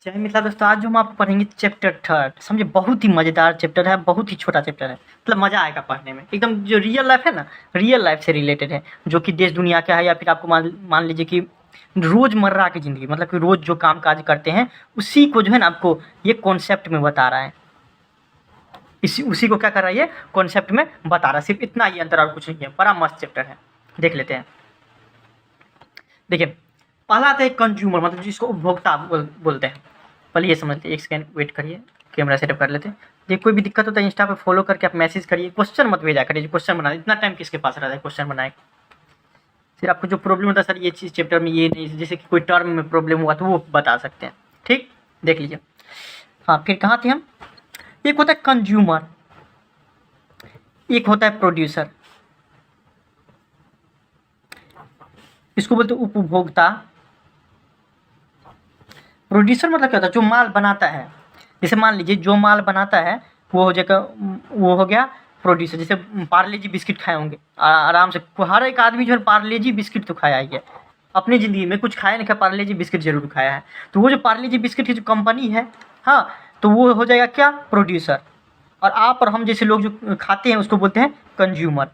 जय मिथिला दोस्तों, आज जो हम आपको पढ़ेंगे चैप्टर थर्ड। समझे, बहुत ही मज़ेदार चैप्टर है, बहुत ही छोटा चैप्टर है, मतलब मज़ा आएगा पढ़ने में। एकदम जो रियल लाइफ है ना, रियल लाइफ से रिलेटेड है, जो कि देश दुनिया का है, या फिर आपको मान लीजिए कि रोज़मर्रा की ज़िंदगी, मतलब कि रोज़ जो काम काज करते हैं उसी को जो है ना आपको ये कॉन्सेप्ट में बता रहा है। उसी को क्या कर रहा है, ये कॉन्सेप्ट में बता रहा है। सिर्फ इतना ही अंतर और कुछ नहीं है। बड़ा मस्त चैप्टर है, देख लेते हैं। देखिए, पहला आता है कंज्यूमर, मतलब जिसको उपभोक्ता बोलते हैं। पहले ये समझते हैं, एक सेकंड वेट करिए, कैमरा सेटअप कर लेते हैं। देखिए, कोई भी दिक्कत होता है इंस्टा पे फॉलो करके आप मैसेज करिए, क्वेश्चन मत भेजा करिए। क्वेश्चन बना, इतना टाइम किसके पास रहता है क्वेश्चन बनाए। फिर आपको जो प्रॉब्लम होता है, सर ये चीज़ चैप्टर में ये नहीं, जैसे कि कोई टर्म में प्रॉब्लम हुआ तो वो बता सकते हैं। ठीक, देख लीजिए। हाँ, फिर कहाँ थे हम। एक होता है कंज्यूमर, एक होता है प्रोड्यूसर। इसको बोलते हैं उपभोक्ता। प्रोड्यूसर मतलब क्या होता है, जो माल बनाता है। जैसे मान लीजिए जो माल बनाता है वो हो जाएगा, वो हो गया प्रोड्यूसर। जैसे पार्ले जी बिस्किट खाए होंगे आराम से, हर एक आदमी जो है पार्ले जी बिस्किट तो खाया ही है अपनी ज़िंदगी में। कुछ खाया नहीं खाया, पार्ले जी बिस्किट जरूर खाया है। तो वो जो पार्ले जी बिस्किट की जो कंपनी है, हाँ, तो वो हो जाएगा क्या, प्रोड्यूसर। और आप और हम जैसे लोग जो खाते हैं उसको बोलते हैं कंज्यूमर,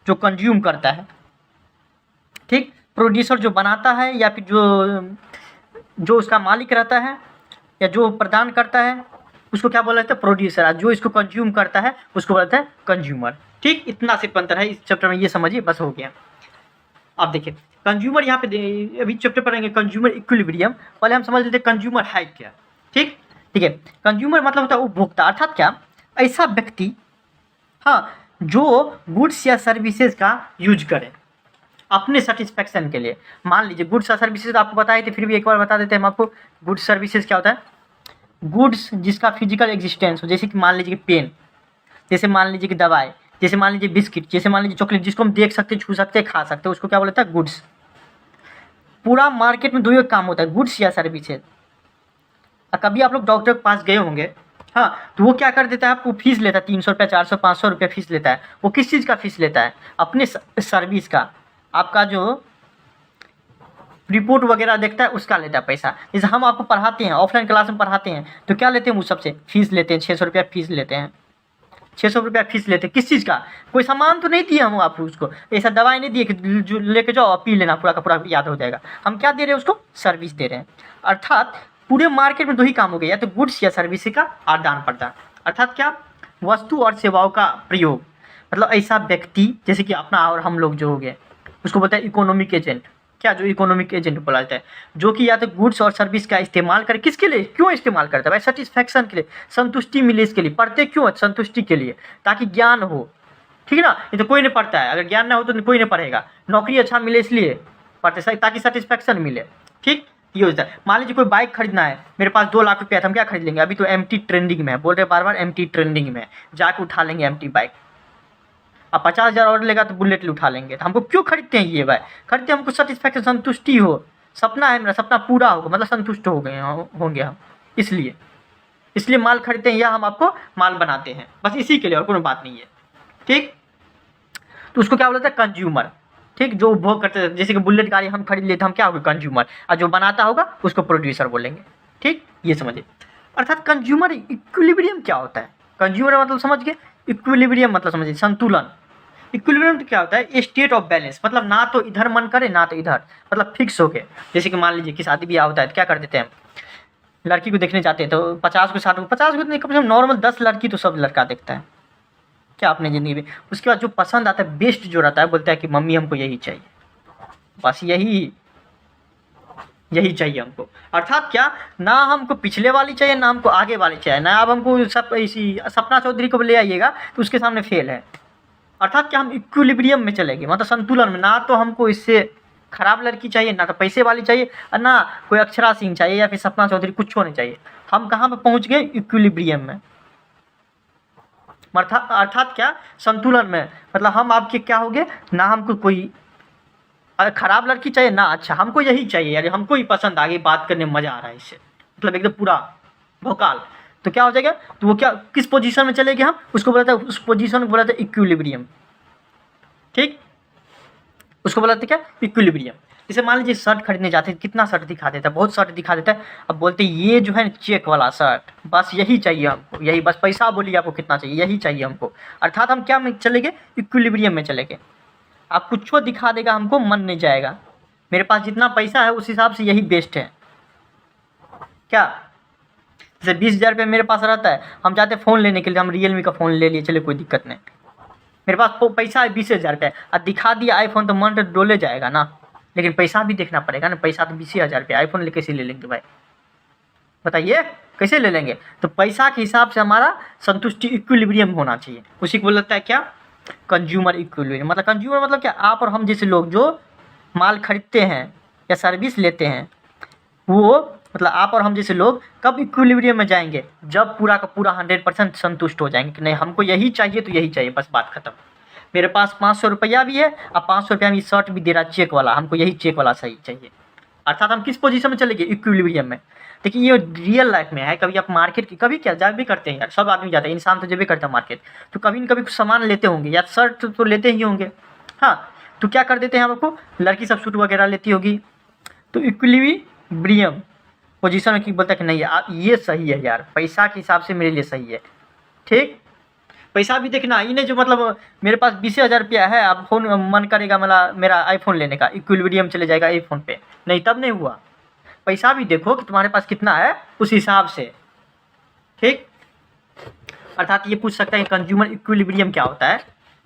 जो कंज्यूम करता है। ठीक, प्रोड्यूसर जो बनाता है, या फिर जो उसका मालिक रहता है या जो प्रदान करता है उसको क्या बोला जाता है, प्रोड्यूसर। जो इसको कंज्यूम करता है उसको बोलता है कंज्यूमर। ठीक, इतना सिर्फ अंतर है इस चैप्टर में, ये समझिए, बस हो गया। आप देखिए कंज्यूमर, यहाँ पे अभी चैप्टर पढ़ेंगे कंज्यूमर इक्विलिब्रियम। पहले हम समझ लेते हैं कंज्यूमर है क्या। ठीक, ठीक है। कंज्यूमर मतलब होता है उपभोक्ता, अर्थात क्या, ऐसा व्यक्ति, हाँ, जो गुड्स या सर्विसेज का यूज करे अपने सेटिस्फेक्शन के लिए। मान लीजिए गुड्स और सर्विसेज तो आपको बताए थे, फिर भी एक बार बता देते हैं हम आपको। गुड्स सर्विसेज क्या होता है, गुड्स जिसका फिजिकल एग्जिस्टेंस हो, जैसे कि मान लीजिए कि पेन, जैसे मान लीजिए कि दवाई, जैसे मान लीजिए बिस्किट, जैसे मान लीजिए चॉकलेट, जिसको हम देख सकते, छू सकते, खा सकते, उसको क्या बोलता है, गुड्स। पूरा मार्केट में दो ही काम होता है, गुड्स या सर्विसेज। कभी आप लोग डॉक्टर के पास गए होंगे, हाँ, तो वो क्या कर देता है, आपको फीस लेता है, 300 रुपया, 400, 500 रुपया फीस लेता है। वो किस चीज़ का फीस लेता है, अपने सर्विस का, आपका जो रिपोर्ट वगैरह देखता है उसका लेता है पैसा। जैसे हम आपको पढ़ाते हैं, ऑफलाइन क्लास में पढ़ाते हैं, तो क्या लेते हैं, वो सबसे फीस लेते हैं, 600 रुपया फीस लेते हैं। 600 रुपया फीस लेते हैं, किस चीज़ का, कोई सामान तो नहीं दिए हम आपको, उसको ऐसा दवाई नहीं दिए कि जो लेके जाओ और पी लेना, पूरा का पूरा याद हो जाएगा। हम क्या दे रहे हैं, उसको सर्विस दे रहे हैं। अर्थात पूरे मार्केट में दो ही काम हो गए, या तो गुड्स या सर्विस का आदान प्रदान। अर्थात क्या, वस्तु और सेवाओं का प्रयोग। मतलब ऐसा व्यक्ति, जैसे कि अपना और हम लोग जो हो गए, उसको बोलते हैं इकोनॉमिक एजेंट। क्या, जो इकोनॉमिक एजेंट बोला जाता है, जो कि या तो गुड्स और सर्विस का इस्तेमाल करे, किसके लिए, क्यों इस्तेमाल करता है भाई, सेटिस्फैक्शन के लिए, संतुष्टि मिले इसके लिए। पढ़ते क्यों, संतुष्टि के लिए, ताकि ज्ञान हो। ठीक है ना, ये तो कोई नहीं पढ़ता है, अगर ज्ञान ना हो तो कोई नहीं पढ़ेगा। नौकरी अच्छा मिले इसलिए पढ़ते, ताकि सेटिस्फैक्शन मिले। ठीक, ये होता है। मान लीजिए कोई बाइक खरीदना है, मेरे पास 2 लाख रुपया था, हम क्या खरीद लेंगे, अभी तो MT ट्रेंडिंग में है, बोल रहे बार बार MT ट्रेंडिंग में, जाके उठा लेंगे MT बाइक। अब 50,000 और लेगा तो बुलेट उठा लेंगे। तो हमको क्यों खरीदते हैं ये बाइक, खरीदते हमको सेटिस्फैक्शन, संतुष्टि हो, सपना है मेरा, सपना पूरा होगा, मतलब संतुष्ट हो गए होंगे हम, इसलिए माल खरीदते हैं, या हम आपको माल बनाते हैं, बस इसी के लिए, और कोई बात नहीं है। ठीक, तो उसको क्या बोलते हैं, कंज्यूमर। ठीक, जो उपभोग करते हैं, जैसे कि बुलेट गाड़ी हम खरीद लेते हैं, हम क्या होगा, कंज्यूमर। और जो बनाता होगा उसको प्रोड्यूसर बोलेंगे। ठीक, ये समझिए। अर्थात कंज्यूमर इक्विलिब्रियम क्या होता है, कंज्यूमर मतलब समझ गए, इक्विलिब्रियम मतलब समझिए संतुलन। इक्विलिब्रियम क्या होता है, स्टेट ऑफ बैलेंस, मतलब ना तो इधर मन करे ना तो इधर, मतलब फिक्स हो गए। जैसे कि मान लीजिए कि शादी ब्याह होता है तो क्या कर देते हैं, लड़की को देखने जाते हैं तो 50 को 60 को, 50 को नहीं, कम से कम नॉर्मल 10 लड़की तो सब लड़का देखता है क्या अपनी ज़िंदगी में। उसके बाद जो पसंद आता है, बेस्ट जो रहता है, बोलता है कि मम्मी हमको यही चाहिए, बस यही चाहिए हमको। अर्थात क्या, ना हमको पिछले वाली चाहिए, ना हमको आगे वाली चाहिए, ना अब हमको सब इसी सपना चौधरी को ले आइएगा तो उसके सामने फेल है। अर्थात क्या, हम इक्विलिब्रियम में चलेंगे, मतलब संतुलन में। ना तो हमको इससे खराब लड़की चाहिए, ना तो पैसे वाली चाहिए, और ना कोई अक्षरा सिंह चाहिए या फिर सपना चौधरी, कुछ होने चाहिए। हम कहाँ पे पहुँच गए, इक्विलिब्रियम में। अर्थात क्या, संतुलन में, मतलब हम आपके क्या हो गए, ना हमको कोई खराब लड़की चाहिए, ना अच्छा, हमको यही चाहिए, यार हमको ही पसंद आ गई, बात करने में मज़ा आ रहा है इससे, मतलब एकदम पूरा भोकाल। तो क्या हो जाएगा, तो वो क्या, किस पोजीशन में चलेंगे हम, उसको बोला था, उस पोजीशन को बोला था इक्विलिब्रियम। ठीक, उसको बोला था क्या, इक्विलिब्रियम। जैसे मान लीजिए शर्ट खरीदने जाते हैं, कितना शर्ट दिखा देता है, बहुत शर्ट दिखा देता है। अब बोलते हैं ये जो है ना चेक वाला शर्ट, बस यही चाहिए हमको, यही बस, पैसा बोलिए आपको कितना चाहिए, यही चाहिए हमको। अर्थात हम क्या में चले गए, इक्विलिब्रियम में चले गए। आप कुछ दिखा देगा हमको, मन नहीं जाएगा, मेरे पास जितना पैसा है उस हिसाब से यही बेस्ट है। क्या जैसे 20,000 रुपये मेरे पास रहता है, हम जाते हैं फ़ोन लेने के लिए, हम रियलमी का फ़ोन ले लिए, चले कोई दिक्कत नहीं, मेरे पास पैसा है 20,000 रुपये, और दिखा दिया आईफोन तो मन तो डोले जाएगा ना। लेकिन पैसा भी देखना पड़ेगा ना, पैसा तो 20,000 रुपये, आईफोन ले कैसे ले लेंगे भाई, बताइए कैसे ले लेंगे। तो पैसा के हिसाब से हमारा संतुष्टि इक्विलिब्रियम होना चाहिए, उसी को बोलता है क्या, कंज्यूमर इक्विलिब्रियम। मतलब कंज्यूमर मतलब क्या, आप और हम जैसे लोग जो माल खरीदते हैं या सर्विस लेते हैं, वो मतलब आप और हम जैसे लोग कब इक्विलिब्रियम में जाएंगे, जब पूरा का पूरा 100% संतुष्ट हो जाएंगे कि नहीं हमको यही चाहिए तो यही चाहिए, बस बात खत्म। मेरे पास 500 रुपया भी है, अब 500 रुपया में शर्ट भी दे रहा चेक वाला, हमको यही चेक वाला सही चाहिए। अर्थात हम किस पोजीशन में चले गए, इक्विलिब्रियम में। देखिए ये रियल लाइफ में है, कभी आप मार्केट की, कभी क्या जा भी करते हैं यार, सब आदमी जाते हैं, इंसान तो जब भी करता है मार्केट, तो कभी न कभी कुछ सामान लेते होंगे, या शर्ट तो लेते ही होंगे। हाँ, तो क्या कर देते हैं आपको, लड़की सब सूट वगैरह लेती होगी, तो इक्विलिब्रियम पोजीशन में कि बोलता है कि नहीं यार ये सही है यार, पैसा के हिसाब से मेरे लिए सही है। ठीक, पैसा भी देखना, ये नहीं जो मतलब मेरे पास 20,000 रुपया है, अब फ़ोन मन करेगा मतलब मेरा आईफोन लेने का, इक्विलिब्रियम चले जाएगा आईफोन पे, नहीं तब नहीं हुआ। पैसा भी देखो कि तुम्हारे पास कितना है उस हिसाब से। ठीक, अर्थात ये पूछ सकता है कि कंज्यूमर इक्विलिब्रियम क्या होता है,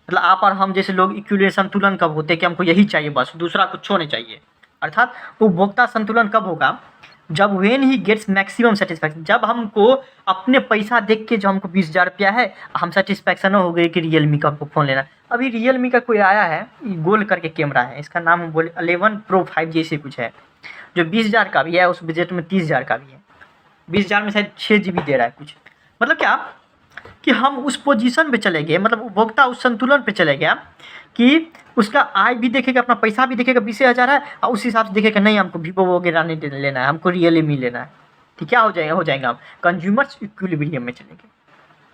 मतलब आप और हम जैसे लोग इक्विलिब्रियम संतुलन कब होते हैं कि हमको यही चाहिए बस, दूसरा कुछ नहीं चाहिए। अर्थात उपभोक्ता संतुलन कब होगा, जब when he gets maximum satisfaction, जब हमको अपने पैसा देख के, जो हमको 20,000 रुपया है, हम सेटिस्फैक्शन हो गए कि रियलमी का हमको फ़ोन लेना। अभी रियलमी का कोई आया है, गोल करके कैमरा है, इसका नाम बोले 11 Pro 5G ऐसे कुछ है, जो 20,000 का भी है, उस बजट में 30,000 का भी है, 20,000 में शायद 6 GB दे रहा है कुछ। मतलब क्या कि हम उस पोजीशन पे चले गए, मतलब उपभोक्ता उस संतुलन पे चले गया कि उसका आय भी देखेगा, अपना पैसा भी देखेगा, 20,000 है, और उस हिसाब से देखेगा नहीं हमको वीवो वगैरह नहीं लेना है, हमको रियलमी लेना है। तो क्या हो जाएगा हम कंज्यूमर्स इक्विलिब्रियम में चलेंगे।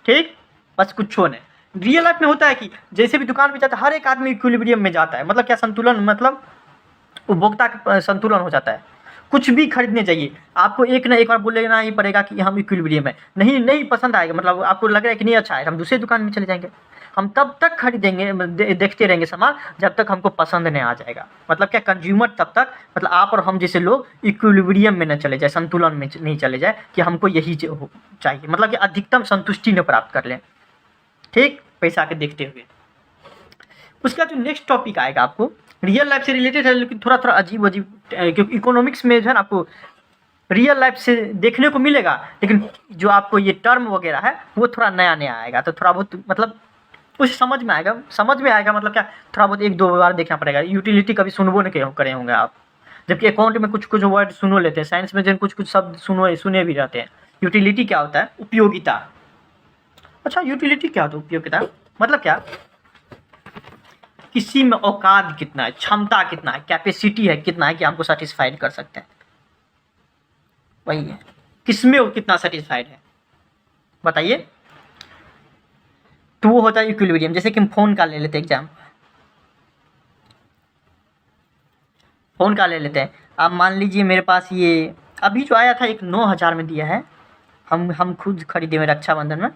ठीक, बस कुछ नहीं। रियल लाइफ में होता है कि जैसे भी दुकान पे जाता है, हर एक आदमी इक्विलिब्रियम में जाता है, मतलब क्या, संतुलन, मतलब उपभोक्ता का संतुलन हो जाता है। कुछ भी खरीदने जाइए, आपको एक ना एक बार बोलना ही पड़ेगा कि हम इक्विलिब्रियम है, नहीं पसंद आएगा, मतलब आपको लग रहा है कि नहीं अच्छा है, हम दूसरे दुकान में चले जाएंगे। हम तब तक खरीदेंगे, देखते रहेंगे सामान जब तक हमको पसंद नहीं आ जाएगा। मतलब क्या, कंज्यूमर तब तक, मतलब आप और हम जैसे लोग इक्विलिब्रियम में न चले जाए, संतुलन में नहीं चले जाए कि हमको यही चाहिए, मतलब कि अधिकतम संतुष्टि न प्राप्त कर लें। ठीक, पैसा के देखते हुए। उसका जो नेक्स्ट टॉपिक आएगा आपको रियल लाइफ से रिलेटेड है, लेकिन थोड़ा अजीब, क्योंकि इकोनॉमिक्स में जो है ना आपको रियल लाइफ से देखने को मिलेगा, लेकिन जो आपको ये टर्म वगैरह है वो थोड़ा नया आएगा, तो थोड़ा बहुत मतलब उसे समझ में आएगा, मतलब क्या, थोड़ा बहुत 1-2 बार देखना पड़ेगा। यूटिलिटी कभी सुनबो नहीं करे होंगे आप, जबकि अकाउंट में कुछ वर्ड सुनो लेते हैं, साइंस में जो कुछ शब्द सुने भी रहते हैं। यूटिलिटी क्या होता है, उपयोगिता। अच्छा, यूटिलिटी क्या होता है, उपयोगिता मतलब क्या, किसी में औकात कितना है, क्षमता कितना है, कैपेसिटी है कितना है कि हमको सेटिस्फाइड कर सकते हैं, वही है। किसमें वो कितना सेटिस्फाइड है बताइए, तो वो होता है इक्विलिब्रियम। जैसे कि हम फ़ोन का ले लेते हैं एग्जाम्पल, फ़ोन का ले लेते हैं। अब मान लीजिए मेरे पास ये अभी जो आया था एक 9,000 में दिया है, हम खुद खरीदे में रक्षाबंधन में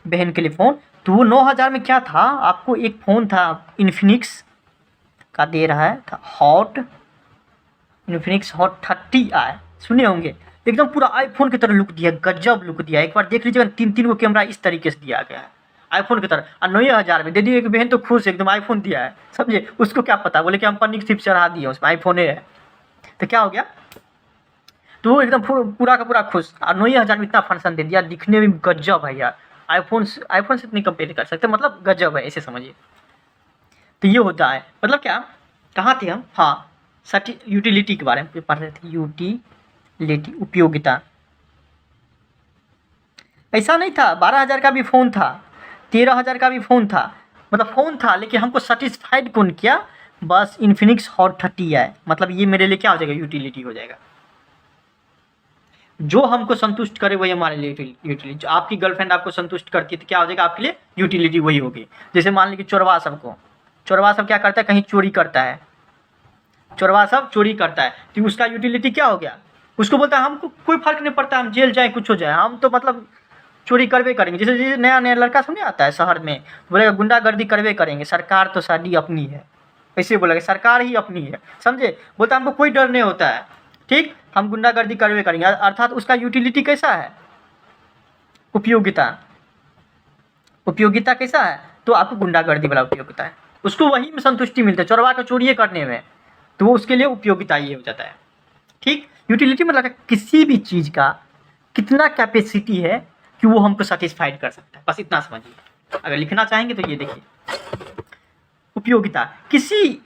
बहन के लिए फ़ोन। तो वो 9,000 में क्या था, आपको एक फ़ोन था इन्फिनिक्स का दे रहा है, था इन्फिनिक्स हॉट 30i, सुने होंगे। एकदम पूरा आईफोन की तरह लुक दिया, गजब लुक दिया। एक बार देख लीजिएगा, 3 को कैमरा इस तरीके से दिया गया है आईफोन की तरह, और 9,000 में दे दी। एक बहन तो खुश एकदम, आईफोन दिया है, समझे। उसको क्या पता, बोले कि हम पन्नी सिर्फ चढ़ा दिए, उसमें आईफोन है, तो क्या हो गया, तो वो एकदम पूरा का पूरा खुश। और 9,000 में इतना फंक्शन दे दिया, दिखने में गजब है यार, आईफोन से इतनी कंपेयर कर सकते, मतलब गजब है, ऐसे समझिए। तो ये होता है, मतलब क्या, कहाँ थे हम, हाँ यूटिलिटी के बारे में पढ़ रहे थे, यूटिलिटी उपयोगिता। ऐसा नहीं था 12,000 का भी फ़ोन था, 13,000 का भी फ़ोन था, मतलब फ़ोन था, लेकिन हमको सेटिस्फाइड कौन किया, बस इन्फिनिक्स हॉट 30i, मतलब ये मेरे लिए क्या हो जाएगा, यूटिलिटी हो जाएगा। जो हमको संतुष्ट करे वही हमारे लिए यूटिलिटी। जो आपकी गर्लफ्रेंड आपको संतुष्ट करती है तो क्या हो जाएगा, आपके लिए यूटिलिटी वही होगी। जैसे मान लीजिए चोरवा सब क्या करता है, कहीं चोरी करता है, चोरवा सब चोरी करता है, तो उसका यूटिलिटी क्या हो गया? उसको बोलता है हमको कोई फर्क नहीं पड़ता, हम जेल जाए कुछ हो जाए, हम तो मतलब चोरी करवे करेंगे। जैसे जैसे नया नया लड़का सामने आता है शहर में, बोलेगा गुंडागर्दी करवे करेंगे, सरकार तो साडी अपनी है, ऐसे बोलेगा, सरकार ही अपनी है, समझे? बोलता हमको कोई डर नहीं होता है, ठीक, हम गुंडागर्दी करवे करेंगे। अर्थात उसका यूटिलिटी कैसा है? उपयोगिता। उपयोगिता कैसा है? तो आपको गुंडागर्दी वाला उपयोगिता है, उसको वही में संतुष्टि मिलता है, चोरवा का चोरी करने में, तो वो उसके लिए उपयोगिता ये हो जाता है, ठीक। यूटिलिटी मतलब किसी भी चीज़ का कितना कैपेसिटी है कि वो हमको सेटिस्फाइड कर सकता है, बस इतना समझिए। अगर लिखना चाहेंगे तो ये देखिए, उपयोगिता किसी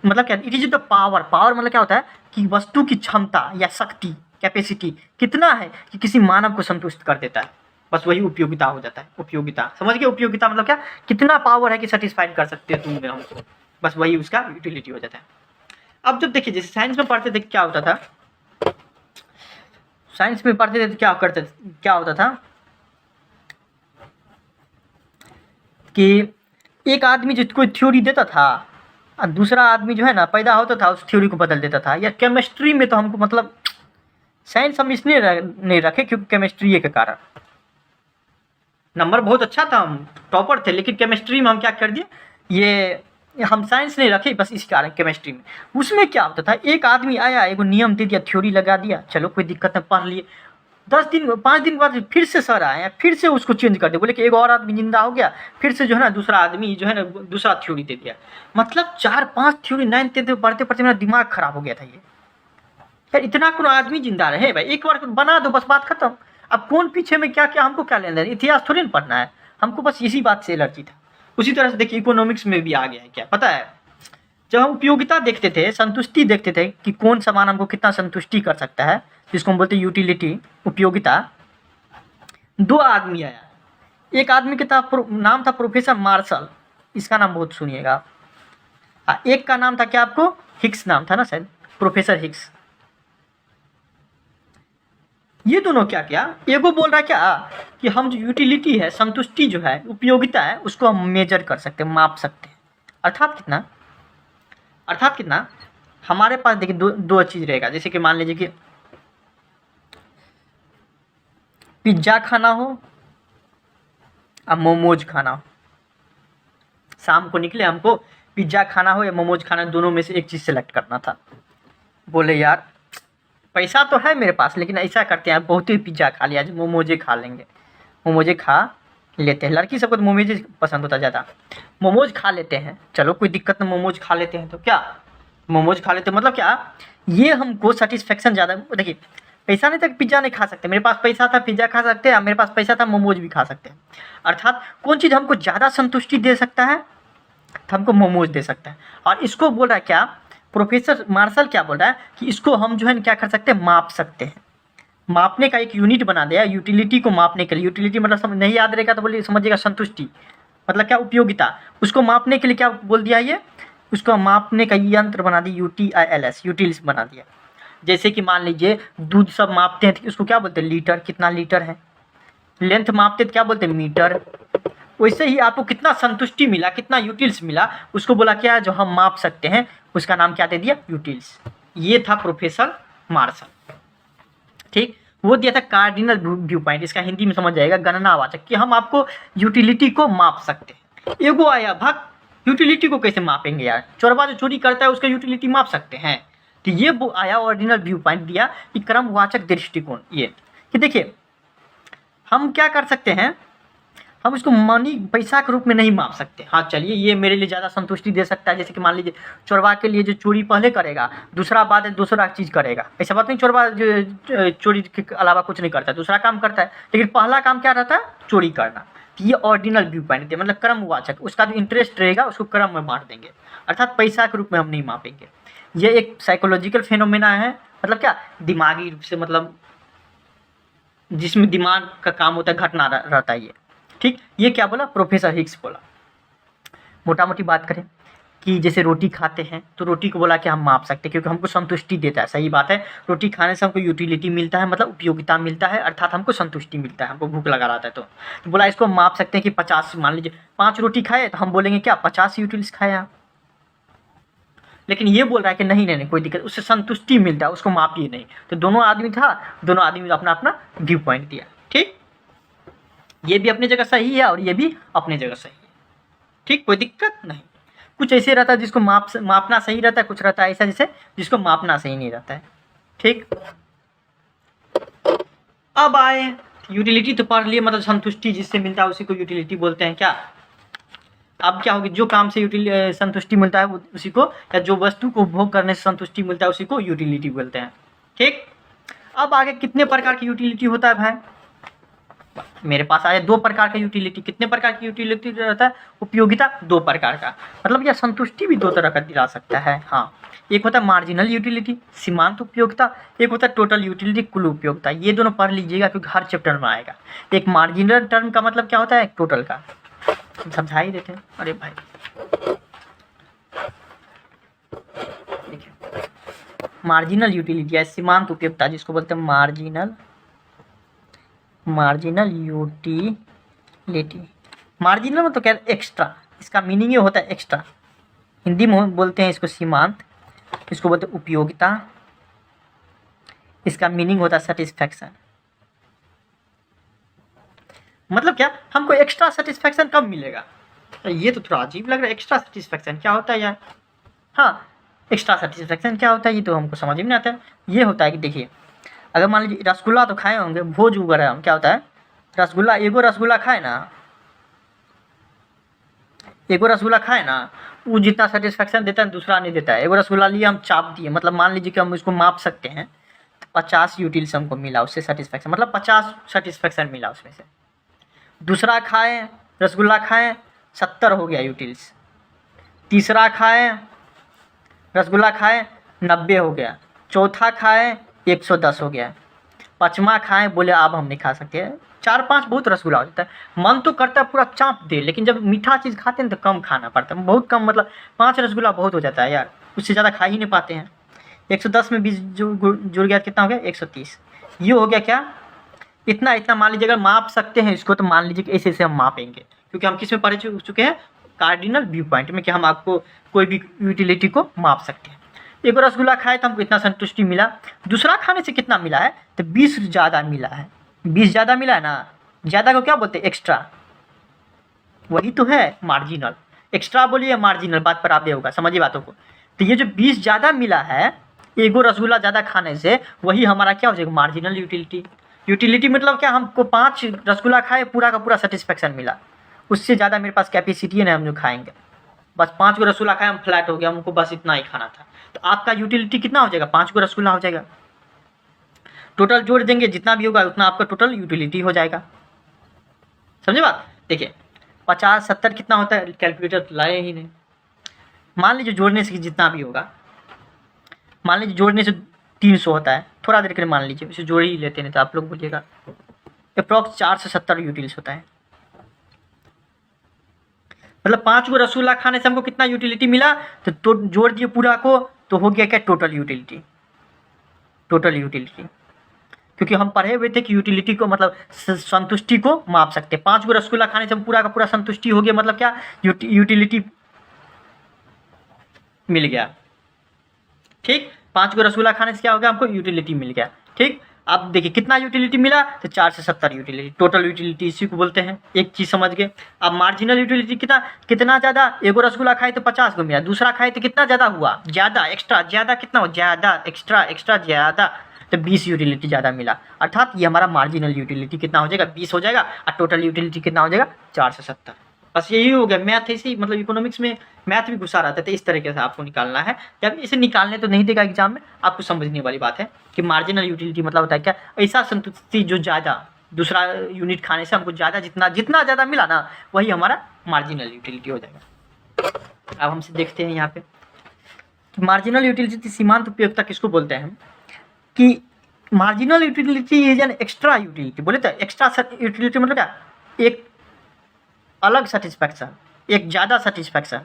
मतलब क्या, it is the power. Power मतलब क्या होता है कि वस्तु की क्षमता या शक्ति, कैपेसिटी कितना है कि किसी मानव को संतुष्ट कर देता है, बस वही उपयोगिता हो जाता है। उपयोगिता समझ गए? उपयोगिता मतलब क्या, कितना पावर है कि सेटिस्फाइड कर सकते हो तुम में हमको, बस वही उसका यूटिलिटी हो जाता है। अब जब देखिए जैसे साइंस में पढ़ते थे क्या होता था, साइंस में पढ़ते थे तो क्या होता था कि एक आदमी जो कोई थ्योरी देता था और दूसरा आदमी जो है ना पैदा होता था उस थ्योरी को बदल देता था। या केमिस्ट्री में तो हमको मतलब साइंस हम इसलिए नहीं रखे क्योंकि केमिस्ट्री के कारण नंबर बहुत अच्छा था, हम टॉपर थे, लेकिन केमिस्ट्री में हम क्या कर दिए, ये हम साइंस नहीं रखे बस इस कारण केमिस्ट्री में। उसमें क्या होता था, एक आदमी आया, एगो नियम दे दिया, थ्योरी लगा दिया, चलो कोई दिक्कत नहीं, पढ़ लिए। 5 दिन बाद फिर से सर आए, फिर से उसको चेंज कर दिया, बोले कि एक और आदमी जिंदा हो गया, फिर से जो है ना दूसरा आदमी जो है ना दूसरा थ्योरी दे दिया। मतलब 4-5 थ्योरी 9th 10th में पढ़ते पढ़ते मेरा दिमाग खराब हो गया था। ये यार इतना कौन आदमी जिंदा रहे भाई, एक बार बना दो बस बात खत्म। अब कौन पीछे में क्या क्या हमको क्या लेना है, इतिहास थोड़ी ना पढ़ना है हमको, बस इसी बात से एलर्जी था। उसी तरह से देखिए इकोनॉमिक्स में भी आ गया है, क्या पता है, जब हम उपयोगिता देखते थे, संतुष्टि देखते थे कि कौन सामान हमको कितना संतुष्टि कर सकता है, जिसको हम बोलते हैं यूटिलिटी, उपयोगिता। 2 आदमी आया, एक आदमी का नाम था प्रोफेसर मार्शल, इसका नाम बहुत सुनिएगा। एक का नाम था क्या आपको, हिग्स नाम था ना शायद, प्रोफेसर हिग्स। ये दोनों क्या किया, एगो बोल रहा है क्या कि हम जो यूटिलिटी है, संतुष्टि जो है, उपयोगिता है, उसको हम मेजर कर सकते हैं, माप सकते हैं। अर्थात कितना हमारे पास देखिए दो चीज़ रहेगा। जैसे कि मान लीजिए कि पिज्ज़ा खाना हो और मोमोज खाना हो, शाम को निकले हमको पिज्ज़ा खाना हो या मोमोज खाना, दोनों में से एक चीज़ सेलेक्ट करना था। बोले यार पैसा तो है मेरे पास, लेकिन ऐसा करते हैं बहुत ही पिज्ज़ा खा लिया, आज मोमोजे खा लेंगे, मोमोजे खा लेते हैं। लड़की सबको तो मोमोज पसंद होता ज़्यादा, मोमोज खा लेते हैं, चलो कोई दिक्कत नहीं, मोमोज खा लेते हैं। तो क्या मोमोज खा लेते हैं मतलब क्या, ये हमको सेटिस्फेक्शन ज़्यादा। देखिए पैसा नहीं था पिज्ज़ा नहीं खा सकते, मेरे पास पैसा था पिज्ज़ा खा सकते हैं, मेरे पास पैसा था मोमोज भी खा सकते हैं। अर्थात कौन चीज़ हमको ज़्यादा संतुष्टि दे सकता है, तो हमको मोमोज दे सकता है। और इसको बोल रहा है क्या, प्रोफेसर मार्शल क्या बोल रहा है कि इसको हम जो है क्या कर सकते हैं, माप सकते हैं। मापने का एक यूनिट बना दिया यूटिलिटी को मापने के लिए। यूटिलिटी मतलब नहीं याद रहेगा तो बोलिए समझिएगा संतुष्टि मतलब क्या, उपयोगिता। उसको मापने के लिए क्या बोल दिया, ये उसको मापने का यंत्र बना दिया, UTILS, यूटिल्स बना दिया। जैसे कि मान लीजिए दूध सब मापते हैं तो उसको क्या बोलते हैं, लीटर, कितना लीटर है। लेंथ मापते तो क्या बोलते हैं, मीटर। वैसे ही आपको कितना संतुष्टि मिला, कितना यूटिल्स मिला, उसको बोला क्या है जो हम माप सकते हैं, उसका नाम क्या दे दिया, यूटिल्स। ये था प्रोफेसर मार्शल, ठीक। वो दिया था कार्डिनल व्यू पॉइंट, इसका हिंदी में समझ जाएगा गणनावाचक, कि हम आपको यूटिलिटी को माप सकते हैं। एगो आया भाग, यूटिलिटी को कैसे मापेंगे यार, चोरबा जो चोरी करता है उसका यूटिलिटी माप सकते हैं। तो ये वो आया ऑर्डिनल व्यू पॉइंट दिया कि क्रमवाचक दृष्टिकोण। ये कि देखिए हम क्या कर सकते हैं, हम इसको मनी पैसा के रूप में नहीं माप सकते। हाँ चलिए ये मेरे लिए ज़्यादा संतुष्टि दे सकता है, जैसे कि मान लीजिए चोरबा के लिए जो चोरी पहले करेगा, दूसरा बात है दूसरा चीज़ करेगा, ऐसा बात नहीं चोरबा जो चोरी के अलावा कुछ नहीं करता, दूसरा काम करता है, लेकिन पहला काम क्या रहता है, चोरी करना। तो ये ऑर्डिनल व्यू पॉइंट है, मतलब क्रमवाचक, उसका जो इंटरेस्ट रहेगा उसको क्रम में बांट देंगे, अर्थात पैसा के रूप में हम नहीं मापेंगे। ये एक साइकोलॉजिकल फिनोमेना है, मतलब क्या, दिमागी रूप से, मतलब जिसमें दिमाग का काम होता है, घटना रहता है ये, ठीक। ये क्या बोला प्रोफेसर हिग्स बोला। मोटा मोटी बात करें कि जैसे रोटी खाते हैं तो रोटी को बोला कि हम माप सकते हैं क्योंकि हमको संतुष्टि देता है, सही बात है। रोटी खाने से हमको यूटिलिटी मिलता है, मतलब उपयोगिता मिलता है, अर्थात हमको संतुष्टि मिलता है, हमको भूख लगा रहता है। तो बोला इसको हम माप सकते हैं कि 50, मान लीजिए 5 रोटी खाए तो हम बोलेंगे क्या 50 यूटिल्स खाए आप। लेकिन ये बोल रहा है कि नहीं नहीं नहीं कोई दिक्कत, उससे संतुष्टि मिलता है, उसको मापिए नहीं। तो दोनों आदमी था, दोनों आदमी ने अपना अपना व्यू पॉइंट दिया। ठीक, ये भी अपनी जगह सही है और ये भी अपनी जगह सही है। ठीक, कोई दिक्कत नहीं। कुछ ऐसे रहता है जिसको मापना सही रहता है, कुछ रहता है ऐसा जैसे जिसको मापना सही नहीं रहता है। ठीक, अब आए यूटिलिटी तो पढ़ लिए, मतलब संतुष्टि जिससे मिलता है उसी को यूटिलिटी बोलते हैं क्या। अब क्या होगी, जो काम से संतुष्टि मिलता है उसी को, या जो वस्तु को उपभोग करने से संतुष्टि मिलता है उसी को यूटिलिटी बोलते हैं। ठीक, अब आगे कितने प्रकार की यूटिलिटी होता है भाई, मेरे पास आया 2 प्रकार का यूटिलिटी। कितने प्रकार की यूटिलिटी रहता है, उपयोगिता 2 प्रकार का, मतलब यह संतुष्टि भी 2 तरह का दिला सकता है। हाँ, एक होता है मार्जिनल यूटिलिटी सीमांत उपयोगिता, एक होता है टोटल यूटिलिटी कुल उपयोगिता। ये दोनों पढ़ लीजिएगा क्योंकि हर चैप्टर में आएगा। एक मार्जिनल टर्म का मतलब क्या होता है, टोटल का, समझा ही देते हैं। अरे भाई देखिए, मार्जिनल यूटिलिटी है सीमांत उपयोगिता, जिसको बोलते हैं मार्जिनल यूटिलिटी। मार्जिनल मतलब क्या, एक्स्ट्रा, इसका मीनिंग ये होता है एक्स्ट्रा। हिंदी में बोलते हैं इसको सीमांत, इसको बोलते हैं उपयोगिता, इसका मीनिंग होता है सेटिस्फैक्शन। मतलब क्या, हमको एक्स्ट्रा सेटिस्फैक्शन कब मिलेगा, ये तो थोड़ा अजीब लग रहा है। एक्स्ट्रा सेटिस्फैक्शन क्या होता है यार, हाँ एक्स्ट्रा सेटिस्फैक्शन क्या होता है ये तो हमको समझ में नहीं आता है। ये होता है कि देखिए, अगर मान लीजिए रसगुल्ला तो खाए होंगे, भोज वगैरह हम क्या होता है, रसगुल्ला एगो रसगुल्ला खाए ना, एगो रसगुल्ला खाए ना, वो जितना सेटिस्फैक्शन देता है दूसरा नहीं देता है। एगो रसगुल्ला लिए हम चाप दिए, मतलब मान लीजिए कि हम इसको माप सकते हैं, तो 50 यूटिल्स हमको मिला उससे सेटिस्फैक्शन, मतलब 50 सेटिस्फैक्शन मिला उसमें से। दूसरा खाएँ रसगुल्ला खाएँ, 70 हो गया यूटिल्स। तीसरा खाएँ रसगुल्ला खाएँ, 90 हो गया। चौथा खाएँ, 110 हो गया। पाँचवा खाएँ, बोले अब हम नहीं खा सकते। 4-5 बहुत रसगुल्ला हो जाता है, मन तो करता है पूरा चाप दे, लेकिन जब मीठा चीज़ खाते हैं तो कम खाना पड़ता है, बहुत कम, मतलब 5 रसगुल्ला बहुत हो जाता है यार, उससे ज़्यादा खा ही नहीं पाते हैं। 110 में 20 जुड़ गया, कितना हो गया, 130। ये हो गया क्या, इतना इतना मान लीजिए, अगर माप सकते हैं इसको तो मान लीजिए कि ऐसे ऐसे हम मापेंगे, क्योंकि हम किस में पढ़ चुके हैं, कार्डिनल व्यू पॉइंट में, कि हम आपको कोई भी यूटिलिटी को माप सकते हैं। एक रसगुल्ला खाए तो हमको इतना संतुष्टि मिला, दूसरा खाने से कितना मिला है, तो 20 ज़्यादा मिला है। 20 ज़्यादा मिला है ना, ज़्यादा को क्या बोलते हैं, एक्स्ट्रा, वही तो है मार्जिनल। एक्स्ट्रा बोलिए मार्जिनल, बात पर आप दे होगा, समझिए बातों को। तो ये जो 20 ज़्यादा मिला है एगो रसगुल्ला ज़्यादा खाने से, वही हमारा क्या हो जाएगा, मार्जिनल यूटिलिटी। यूटिलिटी मतलब क्या, हमको 5 रसगुल्ला खाए पूरा का पूरा सेटिस्फैक्शन मिला, उससे ज़्यादा मेरे पास कैपेसिटी है ना, हम जो खाएंगे, बस 5 को रसगुल्ला खाए हम फ्लैट हो गया, हमको बस इतना ही खाना था। तो आपका यूटिलिटी कितना हो जाएगा, 5 को रसगुल्ला हो जाएगा। टोटल जोड़ देंगे जितना भी होगा उतना आपका टोटल यूटिलिटी हो जाएगा, समझे बात। देखिए 50 70 कितना होता है, कैलकुलेटर लाए ही नहीं। मान लीजिए जोड़ने से जितना भी होगा, मान लीजिए जोड़ने से 300 होता है, थोड़ा देर के लिए मान लीजिए इसे जोड़ ही लेते नहीं तो आप लोग बोलिएगा, अप्रॉक्स 4 से 70 यूटिल्स होता है। मतलब 5 को रसगुल्ला खाने से हमको कितना यूटिलिटी मिला, तो जोड़ दिए पूरा को, तो हो गया क्या, टोटल यूटिलिटी। टोटल यूटिलिटी, क्योंकि हम पढ़े हुए थे कि यूटिलिटी को मतलब संतुष्टि को माप सकते हैं। 5 को रसगुल्ला खाने से हम पूरा का पूरा संतुष्टि हो गया, मतलब क्या, यूटिलिटी मिल गया। ठीक, 5 को रसगुल्ला खाने से क्या हो गया, हमको यूटिलिटी मिल गया। ठीक, अब देखिए कितना यूटिलिटी मिला, तो 4 से 70 यूटिलिटी, टोटल यूटिलिटी इसी को बोलते हैं। एक चीज़ समझ गए। अब मार्जिनल यूटिलिटी कितना ज़्यादा, एगो रसगुल्ला खाए तो 50 को मिला, दूसरा खाए तो कितना ज़्यादा हुआ, ज़्यादा, एक्स्ट्रा, ज़्यादा कितना हो, ज़्यादा, एक्स्ट्रा, एक्स्ट्रा, ज़्यादा, तो 20 यूटिलिटी ज़्यादा मिला। अर्थात ये हमारा मार्जिनल यूटिलिटी कितना हो जाएगा, 20 हो जाएगा, और टोटल यूटिलिटी कितना हो जाएगा, 4 से 70। बस यही हो गया। मैथ ऐसे ही, मतलब इकोनॉमिक्स में मैथ भी घुसा रहता है, इस तरीके से आपको निकालना है। जब इसे निकालने तो नहीं देगा एग्जाम में, आपको समझने वाली बात है कि मार्जिनल यूटिलिटी मतलब होता है क्या, ऐसा संतुष्टि जो ज़्यादा, दूसरा यूनिट खाने से हमको ज़्यादा, जितना ज़्यादा मिला ना, वही हमारा मार्जिनल यूटिलिटी हो जाएगा। अब हमसे देखते हैं यहाँ पे कि मार्जिनल यूटिलिटी सीमांत उपयोगिता किसको बोलते हैं हम, कि marginal utility is an extra utility. बोले तो एक्स्ट्रा यूटिलिटी मतलब क्या, एक अलग सेटिस्फैक्शन, एक ज़्यादा सेटिस्फैक्शन।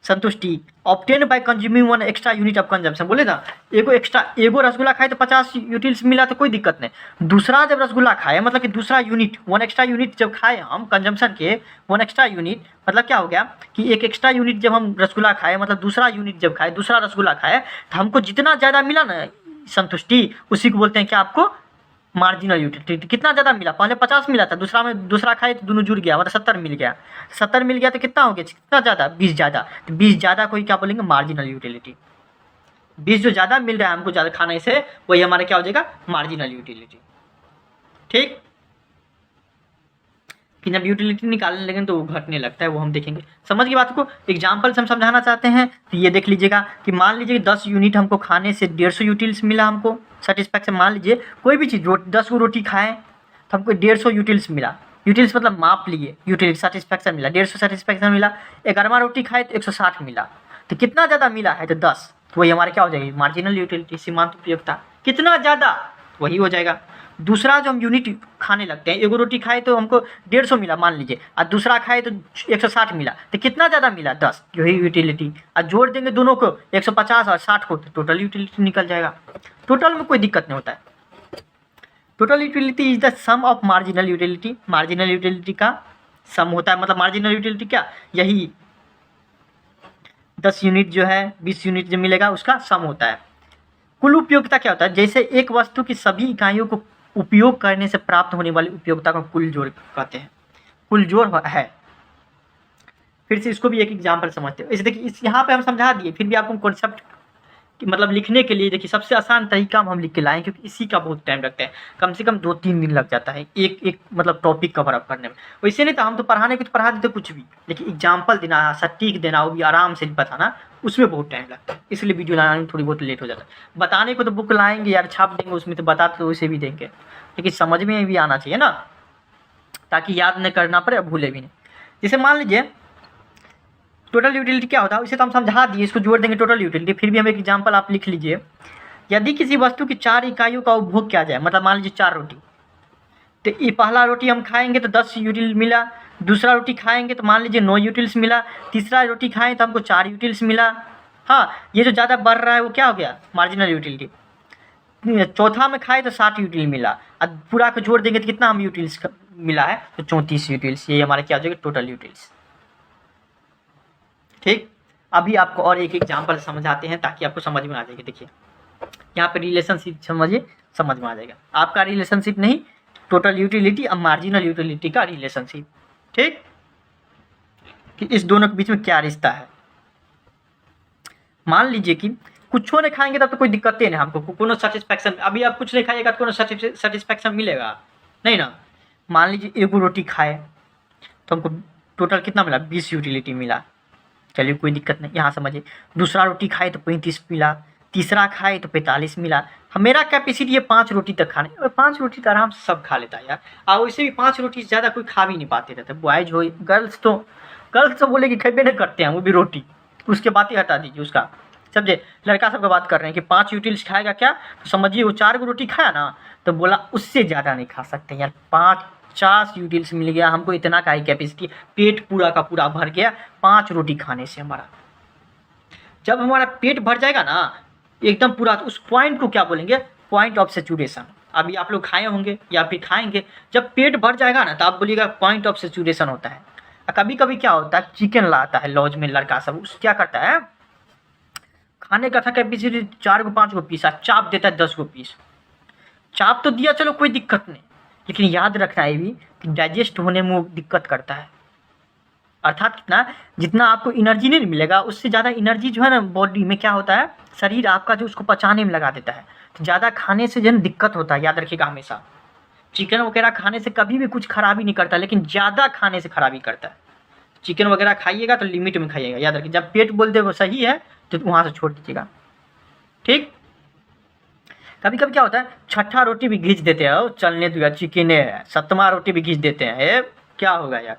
संतुष्टि obtain bye consuming one extra unit of consumption. बोले ना एगो रसगुल्ला खाए तो 50 यूटिल्स मिला तो कोई दिक्कत नहीं। दूसरा जब रसगुल्ला खाए मतलब कि दूसरा यूनिट वन एक्स्ट्रा यूनिट जब खाए हम कंजम्पशन के वन एक्स्ट्रा यूनिट, मतलब क्या हो गया कि एक एक्स्ट्रा यूनिट जब हम रसगुल्ला खाए मतलब दूसरा यूनिट जब खाए, दूसरा रसगुल्ला खाए तो हमको जितना ज़्यादा मिला ना संतुष्टि, उसी को बोलते हैं क्या आपको मार्जिनल यूटिलिटी। कितना ज़्यादा मिला, पहले 50 मिला था, दूसरा खाए तो दोनों जुड़ गया मतलब 70 मिल गया। 70 मिल गया तो कितना हो गया, कितना ज़्यादा 20 ज़्यादा, तो 20 ज़्यादा को ही क्या बोलेंगे मार्जिनल यूटिलिटी। 20 जो ज़्यादा मिल रहा है हमको ज़्यादा खाने से वही हमारा क्या हो जाएगा मार्जिनल यूटिलिटी। ठीक, कि जब यूटिलिटी निकालने लगें तो वो घटने लगता है, वो हम देखेंगे। समझ की बात को, एग्जाम्पल से हम समझाना चाहते हैं तो ये देख लीजिएगा कि मान लीजिए 10 यूनिट हमको खाने से 150 यूटिल्स मिला हमको सेटिस्फैक्शन। मान लीजिए कोई भी चीज़ 10 को रोटी खाएं तो हमको 150 यूटिल्स मिला। यूटिल्स मतलब माप लिए, यूटिलिटी सेटिस्फैक्शन मिला 150 सेटिस्फैक्शन मिला। 11वां रोटी खाए तो 160 मिला, तो कितना ज़्यादा मिला है तो 10, तो वही हमारे क्या हो जाएगी मार्जिनल यूटिलिटी, सीमांत उपयोगिता। कितना ज़्यादा वही हो जाएगा। दूसरा जो हम यूनिट खाने लगते हैं, एगो रोटी खाए तो हमको 150 मिला मान लीजिए, और दूसरा खाए तो 160 मिला, तो कितना ज़्यादा मिला 10, यही यूटिलिटी। और जोड़ देंगे दोनों को 150 और 60 को तो टोटल यूटिलिटी निकल जाएगा। टोटल में कोई दिक्कत नहीं होता है। Total utility is the sum of marginal utility. Marginal utility का सम होता है, मतलब मार्जिनल यूटिलिटी क्या, यही 10 यूनिट जो है 20 यूनिट जो मिलेगा उसका सम होता है। कुल उपयोगिता क्या होता है, जैसे एक वस्तु की सभी इकाइयों को उपयोग करने से प्राप्त होने वाली उपयोगिता को कुल जोड़ कहते हैं। कुल जोड़ है। फिर से इसको भी एक एग्जाम्पल समझते हो। इसे देखिए, इस यहाँ पे हम समझा दिए, फिर भी आपको कॉन्सेप्ट मतलब लिखने के लिए देखिए सबसे आसान तरीका हम लिख के लाएं, क्योंकि इसी का बहुत टाइम लगता है, कम से कम 2-3 दिन लग जाता है एक मतलब टॉपिक कवर अप करने में। वैसे नहीं तो हम तो पढ़ाने को तो पढ़ा देते कुछ भी, लेकिन एग्जाम्पल देना, सटीक देना, वो भी आराम से बताना, उसमें बहुत टाइम लगता है। इसलिए वीडियो लाने में थोड़ी बहुत लेट हो जाता है। बताने को तो बुक लाएंगे यार, छाप देंगे उसमें, तो बताते तो वैसे भी देंगे, लेकिन समझ में भी आना चाहिए ना, ताकि याद नहीं करना पड़े, भूले भी नहीं। जैसे मान लीजिए टोटल यूटिलिटी क्या होता है, इसे तो हम समझा दिए, इसको जोड़ देंगे टोटल यूटिलिटी। फिर भी हम एक एग्जाम्पल आप लिख लीजिए। यदि किसी वस्तु की 4 इकाइयों का उपभोग किया जाए, मतलब मान लीजिए 4 रोटी, तो ये पहला रोटी हम खाएंगे तो 10 यूटिल मिला, दूसरा रोटी खाएंगे तो मान लीजिए 9 यूटिल्स मिला, तीसरा रोटी खाएं तो हमको 4 यूटिल्स मिला। हाँ, ये जो ज़्यादा बढ़ रहा है वो क्या हो गया मार्जिनल यूटिलिटी। चौथा में खाए तो 60 यूटिल मिला, अब पूरा को जोड़ देंगे तो कितना हम यूटिल्स मिला है तो 34 यूटिल्स। ये हमारे क्या हो जाएगा टोटल यूटिल्स। ठीक, अभी आपको और एक एग्जाम्पल समझाते हैं ताकि आपको समझ में आ जाएगा। देखिए यहाँ पे रिलेशनशिप समझिए, समझ में आ जाएगा आपका रिलेशनशिप नहीं, टोटल यूटिलिटी और मार्जिनल यूटिलिटी का रिलेशनशिप। ठीक, कि इस दोनों के बीच में क्या रिश्ता है। मान लीजिए कि कुछ नहीं खाएंगे तब तो कोई दिक्कत नहीं, हमको कोनो सेटिस्फैक्शन, अभी आप कुछ नहीं खाइएगा तो कोनो सेटिस्फैक्शन मिलेगा नहीं ना। मान लीजिए एगो रोटी खाए तो हमको टोटल कितना मिला 20 यूटिलिटी मिला, चलिए कोई दिक्कत नहीं, यहाँ समझिए। दूसरा रोटी खाए तो 35 मिला, तीसरा खाए तो 45 मिला। मेरा कैपेसिटी है 5 रोटी तक खाने, और 5 रोटी तो आराम से सब खा लेता है यार। और वैसे भी 5 रोटी से ज़्यादा कोई खा भी नहीं पाते रहते, बॉयज हो गर्ल्स तो बोले कि खेबे नहीं करते हैं वो भी रोटी, उसके बात ही हटा दीजिए उसका। समझे, लड़का सबका बात कर रहे हैं कि 5 यूटिल्स खाएगा क्या, तो समझिए वो 4 को रोटी खाया ना तो बोला उससे ज़्यादा नहीं खा सकते यार, 50 यूटिल्स मिल गया हमको, इतना का ही कैपेसिटी, पेट पूरा का पूरा भर गया 5 रोटी खाने से हमारा। जब हमारा पेट भर जाएगा ना एकदम पूरा, तो उस पॉइंट को क्या बोलेंगे पॉइंट ऑफ सेचुरेशन। अभी आप लोग खाए होंगे या फिर खाएंगे, जब पेट भर जाएगा ना तो आप बोलिएगा पॉइंट ऑफ सेचुरेशन होता है। कभी कभी क्या होता है, चिकन लाता है लॉज में लड़का सब, उस क्या करता है खाने का था कैपेसिटी 4 को 5 को पीस, चाप देता है 10 को पीस। चाप तो दिया चलो कोई दिक्कत नहीं, लेकिन याद रखना है भी कि डाइजेस्ट होने में वो दिक्कत करता है। अर्थात कितना, जितना आपको एनर्जी नहीं मिलेगा उससे ज़्यादा एनर्जी जो है ना बॉडी में क्या होता है, शरीर आपका जो उसको पचाने में लगा देता है। तो ज़्यादा खाने से जो है दिक्कत होता है, याद रखिएगा हमेशा। चिकन वगैरह खाने से कभी भी कुछ खराबी नहीं करता, लेकिन ज़्यादा खाने से खराबी करता है। चिकन वगैरह खाइएगा तो लिमिट में खाइएगा, याद रखिए। जब पेट बोल दे वो सही है तो वहाँ से छोड़ दीजिएगा। ठीक, कभी कभी क्या होता है छठा रोटी भी घींच देते हैं, चलने दो यार चिकन है, 7वां रोटी भी घींच देते हैं, क्या होगा यार।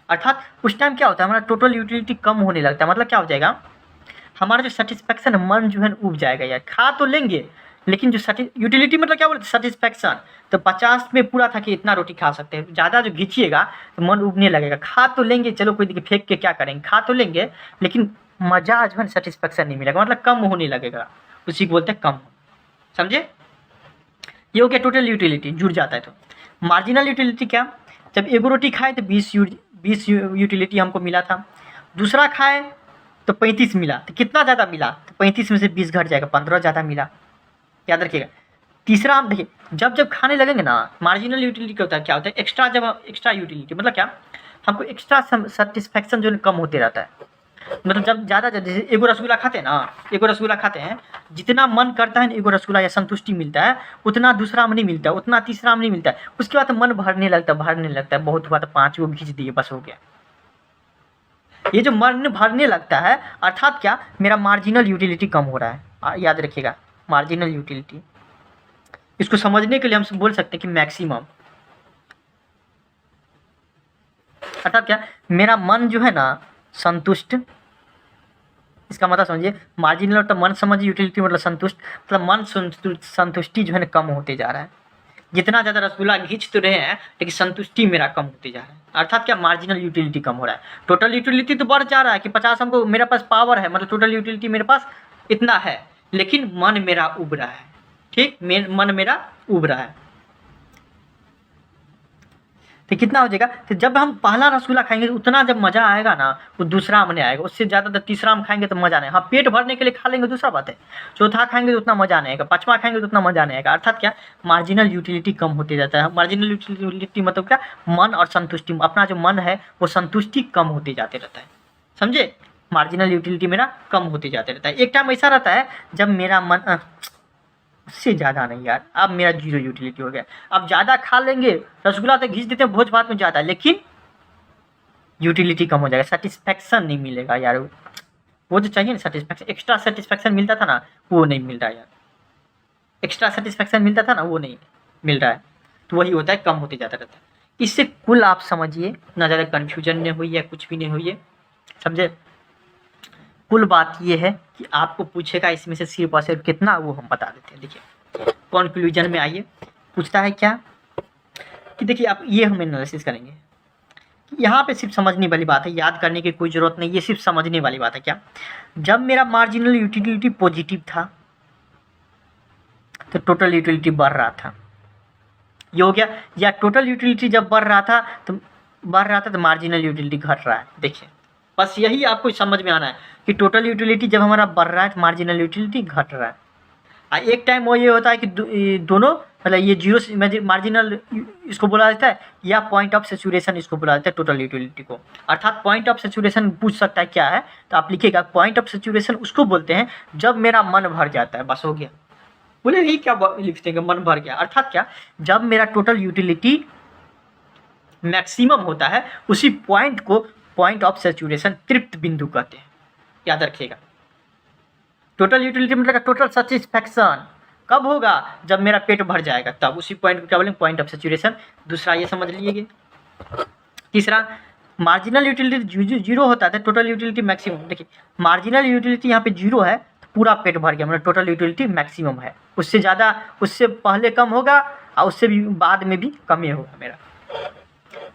अर्थात उस टाइम क्या होता है हमारा टोटल यूटिलिटी कम होने लगता है, मतलब क्या हो जाएगा हमारा जो सेटिस्फैक्शन है, मन जो है उब जाएगा यार। खा तो लेंगे लेकिन जो यूटिलिटी मतलब क्या बोलते हैं सेटिस्फैक्शन, तो 50 में पूरा था कि इतना रोटी खा सकते हैं, ज़्यादा जो घींचिएगा तो मन उबने लगेगा। खा तो लेंगे चलो कोई दिक्कत, फेंक के क्या करेंगे, खा तो लेंगे लेकिन मज़ा जो है सेटिस्फैक्शन नहीं मिलेगा, मतलब कम होने लगेगा, उसी को बोलते हैं कम, समझे। ये हो गया टोटल यूटिलिटी, जुड़ जाता है। तो मार्जिनल यूटिलिटी क्या, जब एगो रोटी खाए तो 20 यूटिलिटी हमको मिला था, दूसरा खाए तो 35 मिला, तो कितना ज़्यादा मिला, तो 35 में से 20 घट जाएगा, 15 ज़्यादा मिला, याद रखिएगा। तीसरा हम देखिए, जब जब खाने लगेंगे ना, मार्जिनल यूटिलिटी क्या होता है, एक्स्ट्रा, जब एक्स्ट्रा यूटिलिटी मतलब क्या, हमको एक्स्ट्रा सेटिस्फैक्शन जो है कम होते रहता है। मतलब जब ज़्यादा जैसे एगो रसगुल्ला खाते हैं ना, एगो रसगुल्ला खाते हैं, जितना मन करता है ना एगो रसगुल्ला या संतुष्टि मिलता है, उतना दूसरा में नहीं मिलता है, उतना तीसरा में नहीं मिलता है। उसके बाद मन भरने लगता है, बहुत हुआ तो 5 को खींच दिए, बस हो गया। ये जो मन भरने लगता है, अर्थात क्या, मेरा मार्जिनल यूटिलिटी कम हो रहा है, याद रखिएगा मार्जिनल यूटिलिटी। इसको समझने के लिए हम बोल सकते हैं कि मैक्सिमम, अर्थात क्या, मेरा मन जो है ना संतुष्ट, इसका मतलब समझिए, मार्जिनल मतलब मन समझिए, यूटिलिटी मतलब संतुष्ट, मतलब मन संतुष्टि जो है ना कम होते जा रहा है। जितना ज़्यादा रसगुल्ला खींच तो रहे हैं, लेकिन संतुष्टि मेरा कम होते जा रहा है, अर्थात क्या, मार्जिनल यूटिलिटी कम हो रहा है। टोटल यूटिलिटी तो बढ़ जा रहा है कि 50 हमको, मेरे पास पावर है, मतलब टोटल यूटिलिटी मेरे पास इतना है, लेकिन मन मेरा उब रहा है, ठीक, मन मेरा उब रहा है। तो कितना हो जाएगा, तो जब हम पहला रसगुल्ला खाएंगे उतना जब मज़ा आएगा ना, वो दूसरा में नहीं आएगा, उससे ज़्यादा तो तीसरा में खाएंगे तो मज़ा नहीं। हाँ, पेट भरने के लिए खा लेंगे दूसरा बात है, चौथा खाएंगे तो उतना मज़ा नहीं आएगा, पाँचवा खाएंगे तो उतना मज़ा नहीं आएगा। अर्थात क्या, मार्जिनल यूटिलिटी कम होते जाता है। मार्जिनल यूटिलिटी मतलब क्या, मन और संतुष्टि, अपना जो मन है वो संतुष्टि कम होते जाते रहता है, समझे। मार्जिनल यूटिलिटी मेरा कम होते जाते रहता है। एक टाइम ऐसा रहता है जब मेरा मन उससे ज़्यादा नहीं यार, अब मेरा 0 यूटिलिटी हो गया। अब ज़्यादा खा लेंगे, रसगुल्ला तो घींच देते हैं भोज भात में ज़्यादा, लेकिन यूटिलिटी कम हो जाएगा, सेटिस्फैक्शन नहीं मिलेगा यार। वो जो चाहिए ना सेटिस्फैक्शन, एक्स्ट्रा सेटिस्फैक्शन मिलता था ना, वो नहीं मिल रहा यार। एक्स्ट्रा सेटिस्फैक्शन मिलता था ना, वो नहीं मिल रहा है। तो वही होता है, कम होते जाता रहता है। इससे कुल आप समझिए, ना ज़्यादा कन्फ्यूजन नहीं हुई है, कुछ भी नहीं हुई है, समझे। कुल बात ये है कि आपको पूछेगा इसमें से सिर्फ और सिर्फ कितना, वो हम बता देते हैं। देखिए कंक्लूजन में आइए, पूछता है क्या कि देखिए आप ये हम एनालिसिस करेंगे कि यहाँ पे सिर्फ समझने वाली बात है, याद करने की कोई ज़रूरत नहीं, ये सिर्फ समझने वाली बात है। क्या, जब मेरा मार्जिनल यूटिलिटी पॉजिटिव था तो टोटल यूटिलिटी बढ़ रहा था, ये हो गया। या टोटल यूटिलिटी जब बढ़ रहा था तो मार्जिनल यूटिलिटी घट रहा है। देखिए बस यही आपको समझ में आना है कि टोटल यूटिलिटी जब हमारा बढ़ रहा है तो मार्जिनल यूटिलिटी घट रहा है। एक टाइम वो ये होता है कि दोनों, मतलब ये जीरो मार्जिनल इसको बोला जाता है, या पॉइंट ऑफ सेचुरेशन इसको बोला जाता है टोटल यूटिलिटी को। अर्थात पॉइंट ऑफ सेचुरेशन पूछ सकता है क्या है, तो आप लिखिएगा पॉइंट ऑफ सेचुरेशन उसको बोलते हैं जब मेरा मन भर जाता है, बस हो गया। बोले यही क्या लिखते हैं, मन भर गया, अर्थात क्या, जब मेरा टोटल यूटिलिटी मैक्सिमम होता है, उसी पॉइंट को पॉइंट ऑफ सेचुरेशन, तृप्त बिंदु कहते हैं, याद रखिएगा। टोटल यूटिलिटी मतलब टोटल सेटिस्फैक्शन कब होगा, जब मेरा पेट भर जाएगा, तब उसी पॉइंट को क्या बोलेंगे, पॉइंट ऑफ सेचुरेशन। दूसरा ये समझ लीजिए। तीसरा, मार्जिनल यूटिलिटी 0 होता है, टोटल यूटिलिटी मैक्सिमम। देखिए मार्जिनल यूटिलिटी यहाँ पे 0 है, तो पूरा पेट भर गया, मतलब टोटल यूटिलिटी मैक्सिमम है। उससे ज़्यादा, उससे पहले कम होगा और उससे भी बाद में भी कम ही होगा मेरा।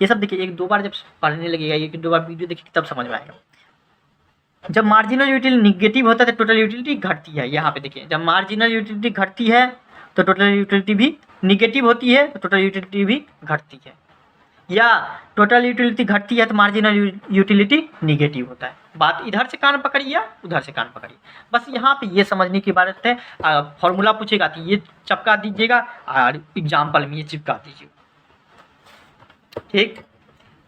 ये सब देखिए 1-2 बार जब पढ़ने लगेगा, 1-2 बार वीडियो देखिए तब समझ में आएगा। जब मार्जिनल यूटिलिटी निगेटिव होता है तो टोटल यूटिलिटी घटती है। यहाँ पे देखिए, जब मार्जिनल यूटिलिटी घटती है तो टोटल यूटिलिटी भी निगेटिव होती है, तो टोटल यूटिलिटी भी घटती है। या टोटल यूटिलिटी घटती है तो मार्जिनल यूटिलिटी निगेटिव होता है। बात इधर से कान पकड़िए या उधर से कान पकड़िए, बस यहाँ पे ये समझने की बात है। फॉर्मूला पूछेगा तो ये चिपका दीजिएगा और एग्जाम्पल में ये चिपका दीजिएगा, ठीक।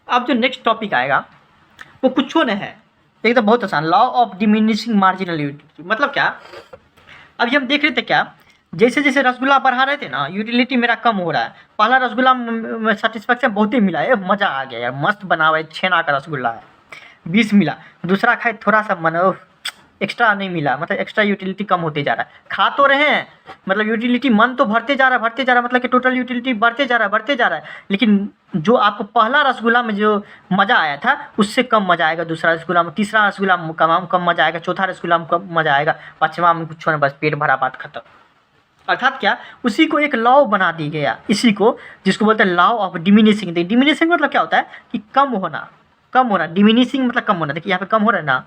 अब जो नेक्स्ट टॉपिक आएगा वो कुछ नहीं है, एक तो बहुत आसान, law of diminishing marginal utility. मतलब क्या, अभी हम देख रहे थे क्या, जैसे जैसे रसगुल्ला बढ़ा रहे थे ना, यूटिलिटी मेरा कम हो रहा है। पहला रसगुल्ला में सेटिस्फैक्शन बहुत ही मिला है, मज़ा आ गया यार, मस्त बना हुआ है, छेना का रसगुल्ला है, 20 मिला। दूसरा खाए थोड़ा सा मन एक्स्ट्रा नहीं मिला, मतलब एक्स्ट्रा यूटिलिटी कम होते जा रहा है। खा तो रहे हैं, मतलब यूटिलिटी मन तो भरते जा रहा है, मतलब कि टोटल यूटिलिटी बढ़ते जा रहा है, लेकिन जो आपको पहला रसगुल्ला में जो मज़ा आया था उससे कम मज़ा आएगा दूसरा रसगुल्ला में, तीसरा रसगुल्ला में कम मज़ा आएगा, चौथा रसगुल्ला में कम मज़ा आएगा, पाँचवा में कुछ नहीं, बस पेट भरा, बात खत्म। अर्थात क्या, उसी को एक लॉ बना दी गया, इसी को जिसको बोलते हैं लॉ ऑफ डिमिनिशिंग। डिमिनिशिंग मतलब क्या होता है कि कम होना, डिमिनिशिंग मतलब कम होना। देखिए यहाँ पे कम हो रहा है ना,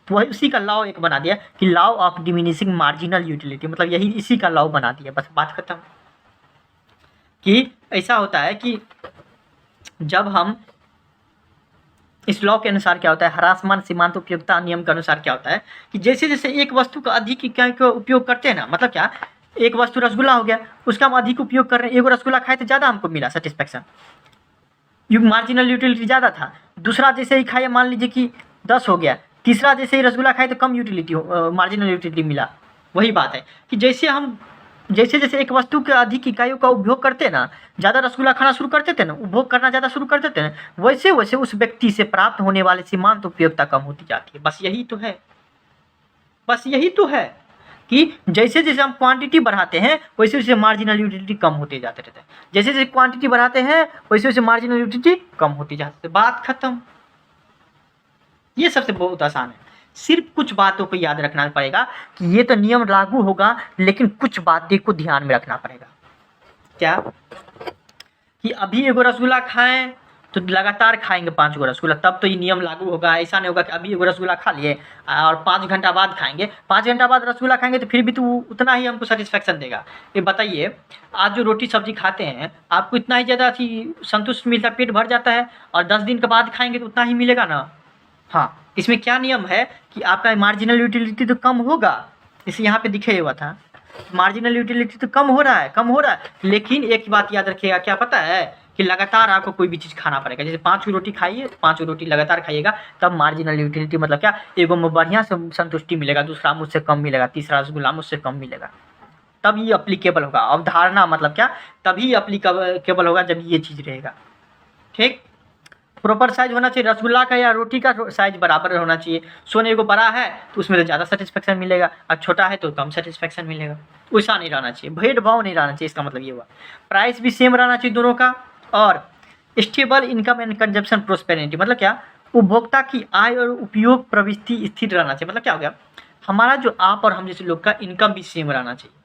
तो वही उसी का लॉ एक बना दिया कि law of diminishing marginal utility, मतलब यही इसी का लॉ बना दिया, बस बात खत्म। कि ऐसा होता है कि जब हम इस लॉ के अनुसार क्या होता है, ह्रासमान सीमांत उपयोगिता नियम के अनुसार क्या होता है कि जैसे जैसे एक वस्तु का अधिक इकाई का उपयोग करते हैं ना, मतलब क्या, एक वस्तु रसगुल्ला हो गया, उसका हम अधिक उपयोग कर रहे हैं, एक रसगुल्ला खाए तो ज़्यादा हमको मिला सेटिस्फैक्शन, मार्जिनल यूटिलिटी ज़्यादा था। दूसरा जैसे ही खाए, मान लीजिए कि 10 हो गया, तीसरा जैसे ही रसगुल्ला खाए तो कम यूटिलिटी मार्जिनल यूटिलिटी मिला। वही बात है कि जैसे जैसे एक वस्तु के अधिक इकाइयों का उपभोग करते हैं ना, ज़्यादा रसगुल्ला खाना शुरू करते थे ना, उपभोग करना ज़्यादा शुरू कर देते हैं, वैसे वैसे उस व्यक्ति से प्राप्त होने वाले सीमांत उपयोगिता कम होती जाती है। बस यही तो है, बस यही तो है कि जैसे जैसे हम क्वांटिटी बढ़ाते हैं वैसे वैसे मार्जिनल यूटिलिटी कम होते जाते रहते हैं, जैसे जैसे क्वांटिटी बढ़ाते हैं वैसे वैसे मार्जिनल यूटिलिटी कम होती जाती है। बात खत्म। ये सबसे बहुत आसान है, सिर्फ कुछ बातों को याद रखना पड़ेगा कि ये तो नियम लागू होगा, लेकिन कुछ बातें को ध्यान में रखना पड़ेगा। क्या कि अभी एगो रसगुल्ला खाएं तो लगातार खाएंगे 5 गो रसगुल्ला, तब तो ये नियम लागू होगा। ऐसा नहीं होगा कि अभी एगो रसगुल्ला खा लिए और 5 घंटा बाद खाएंगे, 5 घंटा बाद रसगुल्ला खाएंगे तो फिर भी तो उतना ही हमको सेटिस्फैक्शन देगा। ये बताइए, आज जो रोटी सब्जी खाते हैं आपको इतना ही ज़्यादा संतुष्ट मिलता है, पेट भर जाता है, और 10 दिन के बाद खाएंगे तो उतना ही मिलेगा ना। हाँ, इसमें क्या नियम है कि आपका मार्जिनल यूटिलिटी तो कम होगा, इसे यहाँ पे दिखे हुआ था, मार्जिनल यूटिलिटी तो कम हो रहा है, लेकिन एक बात याद रखिएगा, क्या पता है कि लगातार आपको कोई भी चीज़ खाना पड़ेगा। जैसे 5 रोटी खाइए, 5 रोटी लगातार खाइएगा, तब मार्जिनल यूटिलिटी मतलब क्या, एगो में बढ़िया से संतुष्टि मिलेगा, दूसरा मुझसे कम मिलेगा, तीसरा रसगुल्ला मुझसे कम मिलेगा, तब ये अप्लीकेबल होगा। अवधारणा मतलब क्या, तभी अप्लीकेबल होगा जब ये चीज़ रहेगा। ठीक, प्रॉपर साइज होना चाहिए, रसगुल्ला का या रोटी का साइज बराबर होना चाहिए। सोने को बड़ा है तो उसमें तो ज़्यादा सेटिस्फैक्शन मिलेगा, और छोटा है तो कम सेटिस्फैक्शन मिलेगा। वैसा नहीं रहना चाहिए, भेदभाव नहीं रहना चाहिए। इसका मतलब ये हुआ प्राइस भी सेम रहना चाहिए दोनों का, और stable income and consumption prosperity मतलब क्या, उपभोक्ता की आय और उपयोग प्रवृत्ति स्थिर रहना चाहिए। मतलब क्या हो गया, हमारा जो आप और हम जैसे लोग का इनकम भी सेम रहना चाहिए।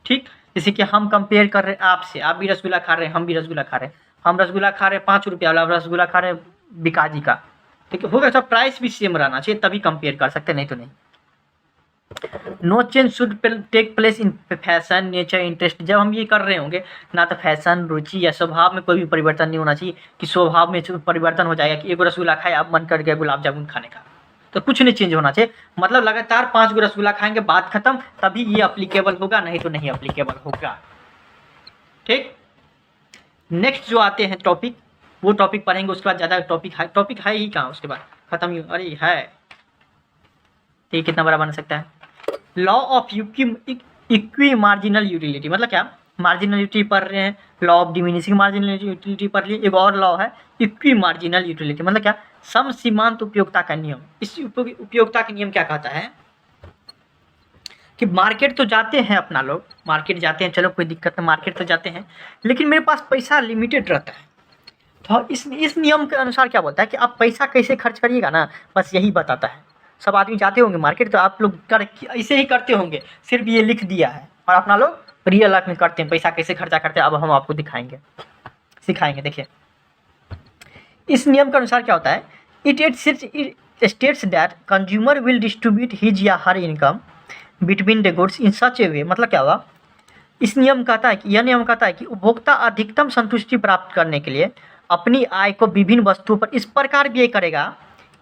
ठीक, जैसे कि हम कंपेयर कर रहे हैं आपसे, आप भी रसगुल्ला खा रहे हैं, हम भी रसगुल्ला खा रहे हैं, हम रसगुल्ला खा रहे हैं 5 रुपया वाला, रसगुल्ला खा रहे हैं बिकाजी का। ठीक है, होगा, सब प्राइस भी सेम रहना चाहिए, तभी कंपेयर कर सकते हैं, नहीं तो नहीं। No change should take place in fashion nature interest. जब हम ये कर रहे होंगे ना, तो फैशन रुचि या स्वभाव में कोई भी परिवर्तन नहीं होना चाहिए कि स्वभाव में परिवर्तन हो जाएगा कि एक रसगुल्ला खाए अब मन कर गया गुलाब जामुन खाने का, तो कुछ नहीं चेंज होना चाहिए। मतलब लगातार 5 गो रसगुल्ला खाएंगे, बात खत्म, तभी ये अप्लीकेबल होगा, नहीं तो नहीं अप्लीकेबल होगा। ठीक, नेक्स्ट जो आते हैं टॉपिक, वो टॉपिक पढ़ेंगे, उसके बाद ज़्यादा टॉपिक है ही कहाँ, उसके बाद खत्म ही, अरे है, तो ये कितना बड़ा बन सकता है। Law of equi marginal utility मतलब क्या, मार्जिनल यूटिलिटी पढ़ रहे हैं, law of diminishing marginal utility पढ़ लिए, एक और लॉ है इक्वी मार्जिनल यूटिलिटी मतलब क्या, सम सीमांत उपयोगिता का नियम। इस उपयोगिता का नियम क्या कहता है कि मार्केट तो जाते हैं, अपना लोग मार्केट जाते हैं, चलो कोई दिक्कत नहीं, मार्केट तो जाते हैं, लेकिन मेरे पास पैसा लिमिटेड रहता है। तो इस नियम के अनुसार क्या बोलता है कि आप पैसा कैसे खर्च करिएगा ना, बस यही बताता है। सब आदमी जाते होंगे मार्केट, तो आप लोग ऐसे ही करते होंगे, सिर्फ ये लिख दिया है, और अपना लोग रियल लाइफ में करते हैं, पैसा कैसे खर्चा करते हैं, अब हम आपको सिखाएंगे। देखिए, इस नियम के अनुसार क्या होता है, it states that consumer will distribute his या her income between the goods in such a way. मतलब क्या हुआ, इस नियम कहता है कि यह नियम कहता है कि उपभोक्ता अधिकतम संतुष्टि प्राप्त करने के लिए अपनी आय को विभिन्न वस्तुओं पर इस प्रकार व्यय करेगा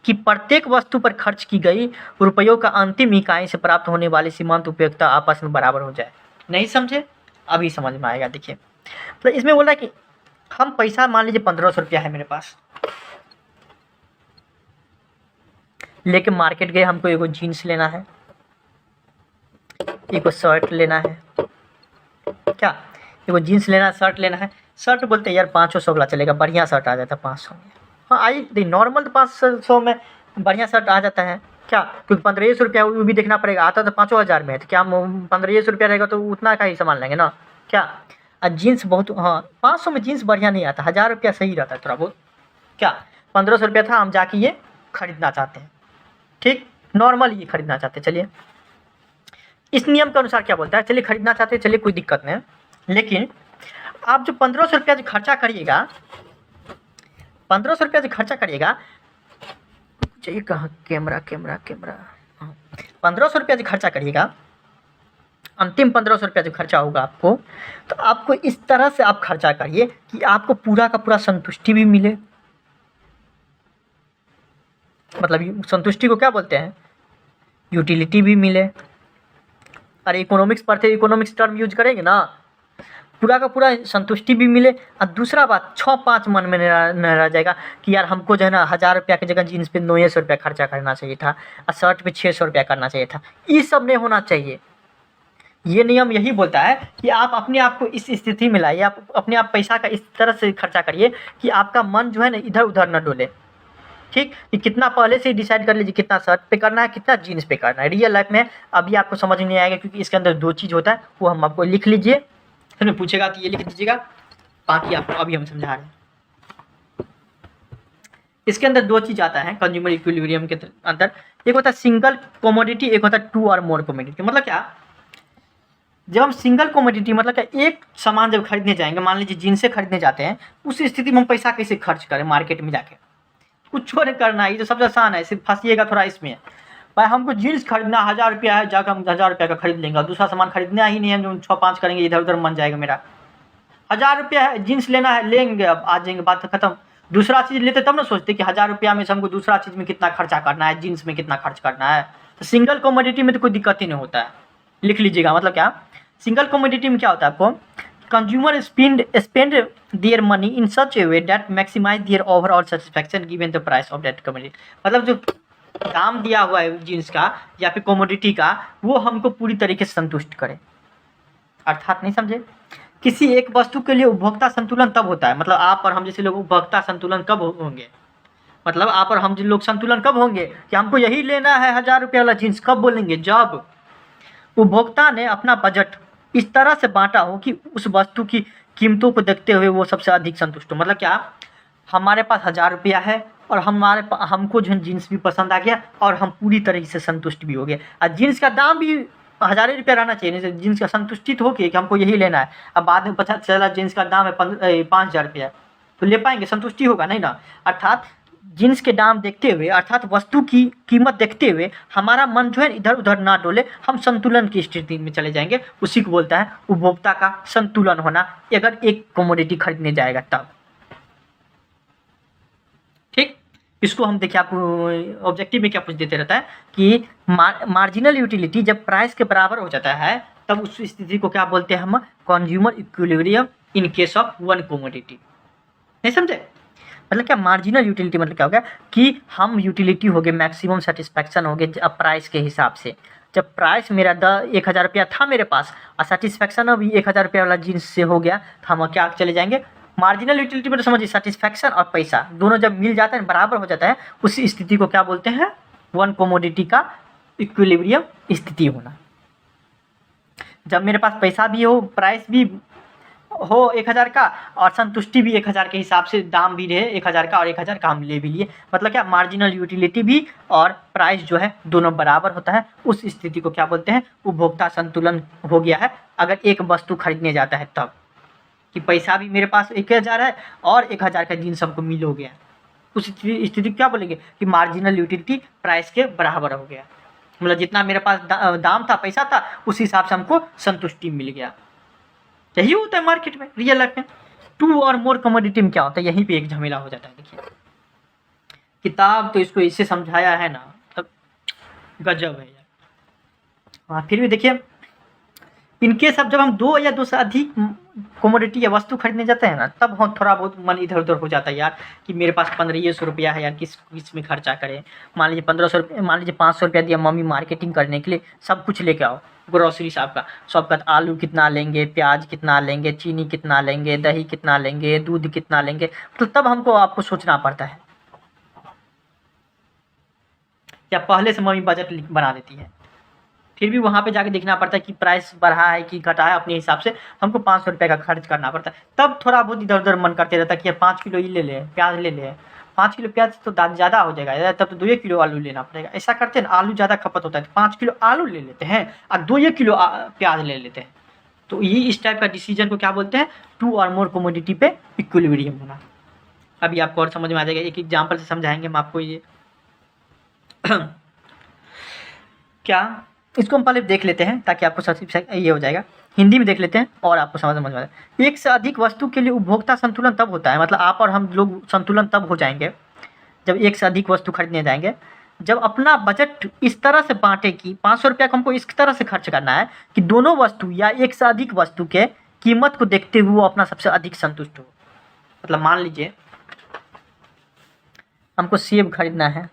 कि प्रत्येक वस्तु पर खर्च की गई रुपयों का अंतिम इकाई से प्राप्त होने वाली सीमांत उपयोगिता आपस में बराबर हो जाए। नहीं समझे, अभी समझ में आएगा। देखिए, तो इसमें बोला कि हम पैसा, मान लीजिए 1500 रुपया है मेरे पास, लेके मार्केट गए, हमको एगो जीन्स लेना है, एगो शर्ट लेना है, क्या एगो जीन्स लेना है, शर्ट लेना है। शर्ट बोलते हैं यार 500 वाला चलेगा, बढ़िया शर्ट आ जाता है 500 में। हाँ आई देखिए, नॉर्मल तो 500 में बढ़िया शर्ट आ जाता है, क्या, क्योंकि 1500 रुपया वो भी देखना पड़ेगा, आता तो 5000 में है, तो क्या हम 1500 रुपया रहेगा तो उतना का ही सामान लेंगे ना, क्या। और जीन्स बहुत, हाँ 500 में जीन्स बढ़िया नहीं आता, 1000 रुपया सही रहता है थोड़ा बहुत, क्या 1500 रुपया था, हम जाके ये खरीदना चाहते हैं, ठीक, नॉर्मल ये खरीदना चाहते हैं। चलिए, इस नियम के अनुसार क्या बोलता है, चलिए खरीदना चाहते हैं, चलिए कोई दिक्कत नहीं, लेकिन आप जो 1500 रुपया जो खर्चा करिएगा, 1500 रुपया जो खर्चा करिएगा, चाहिए कहाँ कैमरा कैमरा कैमरा। हाँ, 1500 रुपया जो खर्चा करिएगा, अंतिम 1500 रुपया जो खर्चा होगा आपको, तो आपको इस तरह से आप खर्चा करिए कि आपको पूरा का पूरा संतुष्टि भी मिले। मतलब संतुष्टि को क्या बोलते हैं, यूटिलिटी भी मिले। अरे इकोनॉमिक्स पढ़ते, इकोनॉमिक्स टर्म यूज करेंगे ना, पूरा का पूरा संतुष्टि भी मिले। और दूसरा बात 6-5 मन में न रह जाएगा कि यार हमको जो है ना 1000 रुपया की जगह जीन्स पे 900 रुपया खर्चा करना चाहिए था और शर्ट पे 600 रुपया करना चाहिए था। ये सब नहीं होना चाहिए। ये नियम यही बोलता है कि आप अपने आप को इस स्थिति में लाइए, आप अपने आप पैसा का इस तरह से खर्चा करिए कि आपका मन जो है ना इधर उधर न डोले। ठीक, कि कितना पहले से ही डिसाइड कर लीजिए कितना शर्ट पे करना है, कितना जीन्स पे करना है। रियल लाइफ में अभी आपको समझ नहीं आएगा क्योंकि इसके अंदर 2 चीज़ होता है, वो हम आपको लिख लीजिए, फिर मैं पूछेगा तो ये लिख दीजिएगा, बाकी आपको अभी हम समझा रहे हैं। इसके अंदर 2 चीज़ आता है कंज्यूमर इक्विलिब्रियम के अंदर, एक होता है सिंगल कमोडिटी, एक होता है 2 और मोर कमोडिटी। मतलब क्या, जब हम सिंगल कमोडिटी मतलब क्या, एक सामान जब खरीदने जाएंगे, मान लीजिए जीन्स खरीदने जाते हैं, उस स्थिति में हम पैसा कैसे खर्च करें मार्केट में जाके, कुछ नहीं करना है, ये तो सबसे आसान है, सिर्फ फंसिएगा थोड़ा इसमें। भाई हमको जीन्स खरीदना 1000 रुपया है, जाकर हम 1000 रुपया का खरीद लेंगे, दूसरा सामान खरीदना ही नहीं है, जो 6-5 करेंगे इधर उधर मन जाएगा मेरा। 1000 रुपया है, जीन्स लेना है, लेंगे, अब आ जाएंगे, बात खत्म। दूसरा चीज़ लेते तब ना सोचते कि 1000 रुपया में से हमको दूसरा चीज़ में कितना खर्चा करना है, जीन्स में कितना खर्च करना है। तो सिंगल कमोडिटी में तो कोई दिक्कत ही नहीं होता है, लिख लीजिएगा। मतलब क्या, सिंगल कमोडिटी में क्या होता है, आपको consumer spend their money in such a way that maximise their overall satisfaction given the price of that commodity. मतलब जो दाम दिया हुआ है जीन्स का या फिर कमोडिटी का, वो हमको पूरी तरीके से संतुष्ट करे। अर्थात नहीं समझे, किसी एक वस्तु के लिए उपभोक्ता संतुलन तब होता है, मतलब आप और हम जैसे लोग उपभोक्ता संतुलन कब होंगे, मतलब आप और हम जो लोग संतुलन कब होंगे कि हमको यही लेना है 1000 रुपया वाला जीन्स, कब बोलेंगे, जब उपभोक्ता ने अपना बजट इस तरह से बांटा हो कि उस वस्तु की कीमतों को देखते हुए वो सबसे अधिक संतुष्ट हो। मतलब क्या, हमारे पास 1000 रुपया है और हमको जो है जीन्स भी पसंद आ गया और हम पूरी तरह से संतुष्ट भी हो गए, और जीन्स का दाम भी 1000 ही रुपया रहना चाहिए, नहीं जीन्स का संतुष्टि हो गया कि हमको यही लेना है। अब बाद में पता चला जीन्स का दाम है 5000 रुपया, तो ले पाएंगे, संतुष्टि होगा नहीं ना। अर्थात जीन्स के दाम देखते हुए, अर्थात वस्तु की कीमत देखते हुए हमारा मन जो है इधर उधर ना डोले, हम संतुलन की स्थिति में चले जाएंगे। उसी को बोलता है उपभोक्ता का संतुलन होना, अगर एक कमोडिटी खरीदने जाएगा तब। ठीक, इसको हम देखिए, आपको ऑब्जेक्टिव में क्या पूछ देते रहता है कि मार्जिनल यूटिलिटी जब प्राइस के बराबर हो जाता है, तब उस स्थिति को क्या बोलते हैं हम, consumer equilibrium in case of one commodity. नहीं समझे, मतलब क्या मार्जिनल यूटिलिटी मतलब क्या हो गया कि हम यूटिलिटी हो गए, मैक्सिमम सेटिस्फैक्शन हो गए अब प्राइस के हिसाब से। जब प्राइस मेरा 1000 रुपया था मेरे पास और सेटिस्फैक्शन अभी 1000 रुपया वाला जीन्स से हो गया, तो हम क्या चले जाएंगे मार्जिनल यूटिलिटी में। तो समझिए सेटिस्फैक्शन और पैसा दोनों जब मिल जाता है, बराबर हो जाता है, उस स्थिति को क्या बोलते हैं, वन कमोडिटी का इक्विलिब्रियम स्थिति होना। जब मेरे पास पैसा भी हो, प्राइस भी हो 1000 का और संतुष्टि भी 1000 के हिसाब से, दाम भी रहे 1000 का और 1000 का हम ले भी लिए, मतलब क्या मार्जिनल यूटिलिटी भी और प्राइस जो है दोनों बराबर होता है, उस स्थिति को क्या बोलते हैं, उपभोक्ता संतुलन हो गया है। अगर एक वस्तु खरीदने जाता है तब, कि पैसा भी मेरे पास 1000 है और 1000 का जीन्स हमको मिल हो गया, उस स्थिति क्या बोलेंगे कि मार्जिनल यूटिलिटी प्राइस के बराबर हो गया। मतलब जितना मेरे पास दाम था, पैसा था, उस हिसाब से हमको संतुष्टि मिल गया। यही होता है मार्केट में, रियल लाइफ में। 2 और मोर कमोडिटी में क्या होता है, यहीं पे एक झमेला हो जाता है। देखिए किताब तो इसको इससे समझाया है ना, तब गजब है यार। हाँ, फिर भी देखिए इनके सब जब हम 2 या 2 से अधिक कमोडिटी या वस्तु खरीदने जाते हैं ना, तब हम थोड़ा बहुत मन इधर उधर हो जाता है यार कि मेरे पास 1500 रुपया है यार, किस में खर्चा करें। मान लीजिए 1500 रुपया, मान लीजिए 500 रुपया दिया मम्मी मार्केटिंग करने के लिए, सब कुछ लेके आओ, ग्रोसरी सबका आलू कितना लेंगे, प्याज कितना लेंगे, चीनी कितना लेंगे, दही कितना लेंगे, दूध कितना लेंगे, तो तब हमको आपको सोचना पड़ता है। या पहले से मम्मी बजट बना देती है, फिर भी वहाँ पे जाके देखना पड़ता है कि प्राइस बढ़ा है कि घटा है, अपने हिसाब से हमको 500 रुपये का खर्च करना पड़ता है। तब थोड़ा बहुत इधर उधर मन करते रहता है कि 5 किलो ये ले लें, प्याज ले लें, 5 किलो प्याज तो ज़्यादा हो जाएगा, तब तो 2 किलो आलू लेना पड़ेगा। ऐसा करते हैं ना, आलू ज़्यादा खपत होता है तो 5 किलो आलू ले लेते हैं और 2 किलो प्याज ले लेते हैं। तो ये इस टाइप का डिसीजन को क्या बोलते हैं, 2 और मोर कमोडिटी पे इक्विलिब्रियम होना। अभी आपको और समझ में आ जाएगा, एक एग्जाम्पल से समझाएंगे हम आपको। ये क्या, इसको हम पहले देख लेते हैं ताकि आपको सबसे ये हो जाएगा। हिंदी में देख लेते हैं और आपको समझ में आएगा। एक से अधिक वस्तु के लिए उपभोक्ता संतुलन तब होता है, मतलब आप और हम लोग संतुलन तब हो जाएंगे जब एक से अधिक वस्तु खरीदने जाएंगे, जब अपना बजट इस तरह से बांटे कि 500 रुपया को हमको इस तरह से खर्च करना है कि दोनों वस्तु या एक से अधिक वस्तु के कीमत को देखते हुए वो अपना सबसे अधिक संतुष्ट हो। मतलब मान लीजिए हमको सेब खरीदना है,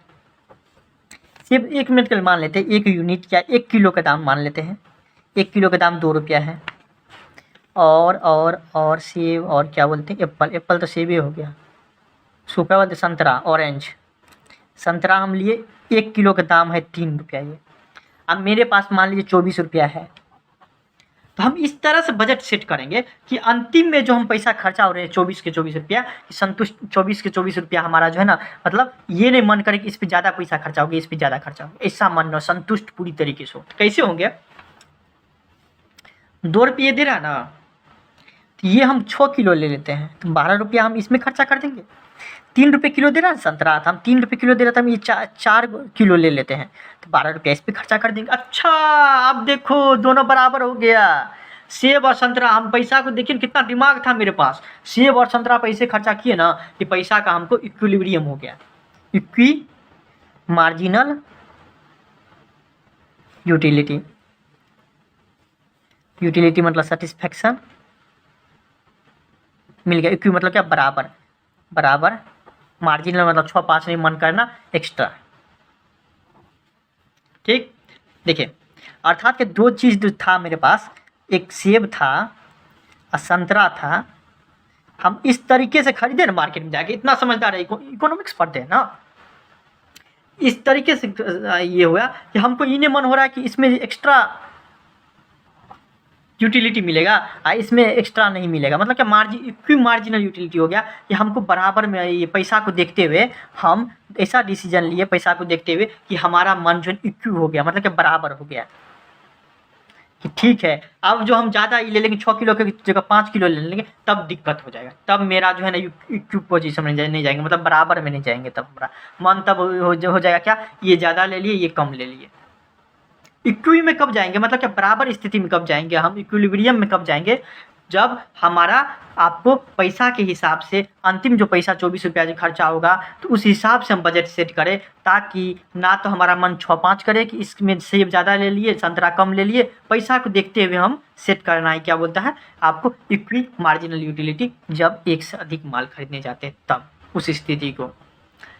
सेब 1 मिनट के लिए मान लेते हैं, 1 यूनिट या 1 किलो का दाम मान लेते हैं, 1 किलो का दाम 2 रुपया है। और सेब और क्या बोलते हैं, एप्पल, एप्पल तो सेब ही हो गया। सूखा बोलते संतरा, ऑरेंज, संतरा हम लिए 1 किलो का दाम है 3 रुपया ये। अब मेरे पास मान लीजिए 24 रुपया है, तो हम इस तरह से बजट सेट करेंगे कि अंतिम में जो हम पैसा खर्चा हो रहे हैं 24 के 24 रुपया, संतुष्ट 24 के 24 रुपया हमारा जो है ना, मतलब ये नहीं मन करे कि इस पर ज़्यादा पैसा खर्चा होगा, इस पर ज़्यादा खर्चा होगा, ऐसा मन हो, संतुष्ट पूरी तरीके से हो। तो कैसे होंगे, 2 रुपये दे रहा है ना, तो ये हम 6 किलो ले लेते हैं, तो 12 रुपया हम इसमें खर्चा कर देंगे। 3 रुपये किलो दे रहा है संतरा, था हम 3 रुपये किलो दे रहा था, हम ये 4 किलो ले लेते हैं, तो 12 रुपया इस पर खर्चा कर देंगे। अच्छा, अब देखो दोनों बराबर हो गया। सेब और संतरा, हम पैसा को देखिए कितना दिमाग था मेरे पास, सेब और संतरा पैसे खर्चा किए ना कि पैसा का हमको इक्विलिब्रियम हो गया। इक्वी मार्जिनल यूटिलिटी, यूटिलिटी मतलब सेटिस्फैक्शन, मिल गया। इक्वी मतलब क्या, बराबर, बराबर, मार्जिनल मतलब 6-5 नहीं मन करना, एक्स्ट्रा। ठीक, देखिए अर्थात कि 2 चीज़ जो था मेरे पास, एक सेब था और संतरा था, हम इस तरीके से खरीदे ना मार्केट में जाके, इतना समझदार है, इकोनॉमिक्स पढ़ते हैं ना, इस तरीके से ये हुआ कि हमको ये नहीं मन हो रहा है कि इसमें एक्स्ट्रा यूटिलिटी मिलेगा और इसमें एक्स्ट्रा नहीं मिलेगा, मतलब क्या, मार्जिनल यूटिलिटी हो गया कि हमको बराबर में ये पैसा को देखते हुए हम ऐसा डिसीजन लिए, पैसा को देखते हुए कि हमारा मन जो इक्विव हो गया, मतलब कि बराबर हो गया कि ठीक है, अब जो हम ज़्यादा ले लेंगे 6 किलो की जगह 5 किलो ले लेंगे, तब दिक्कत हो जाएगा, तब मेरा जो है ना इक्विव पोजीशन में नहीं जाएंगे, मतलब बराबर में नहीं जाएंगे, तब हमारा मन तब हो जाएगा क्या, ये ज़्यादा ले लिए, ये कम ले लिए। इक्वी में कब जाएंगे, मतलब क्या, बराबर स्थिति में कब जाएंगे हम, इक्विलिब्रियम में कब जाएंगे, जब हमारा आपको पैसा के हिसाब से अंतिम जो पैसा 24 रुपया जो खर्चा होगा, तो उस हिसाब से हम बजट सेट करें, ताकि ना तो हमारा मन 6-5 करे कि इसमें सेब ज़्यादा ले लिए, संतरा कम ले लिए, पैसा को देखते हुए हम सेट करना है, क्या बोलता है आपको, इक्वी मार्जिनल यूटिलिटी, जब एक से अधिक माल खरीदने जाते हैं तब उस स्थिति को।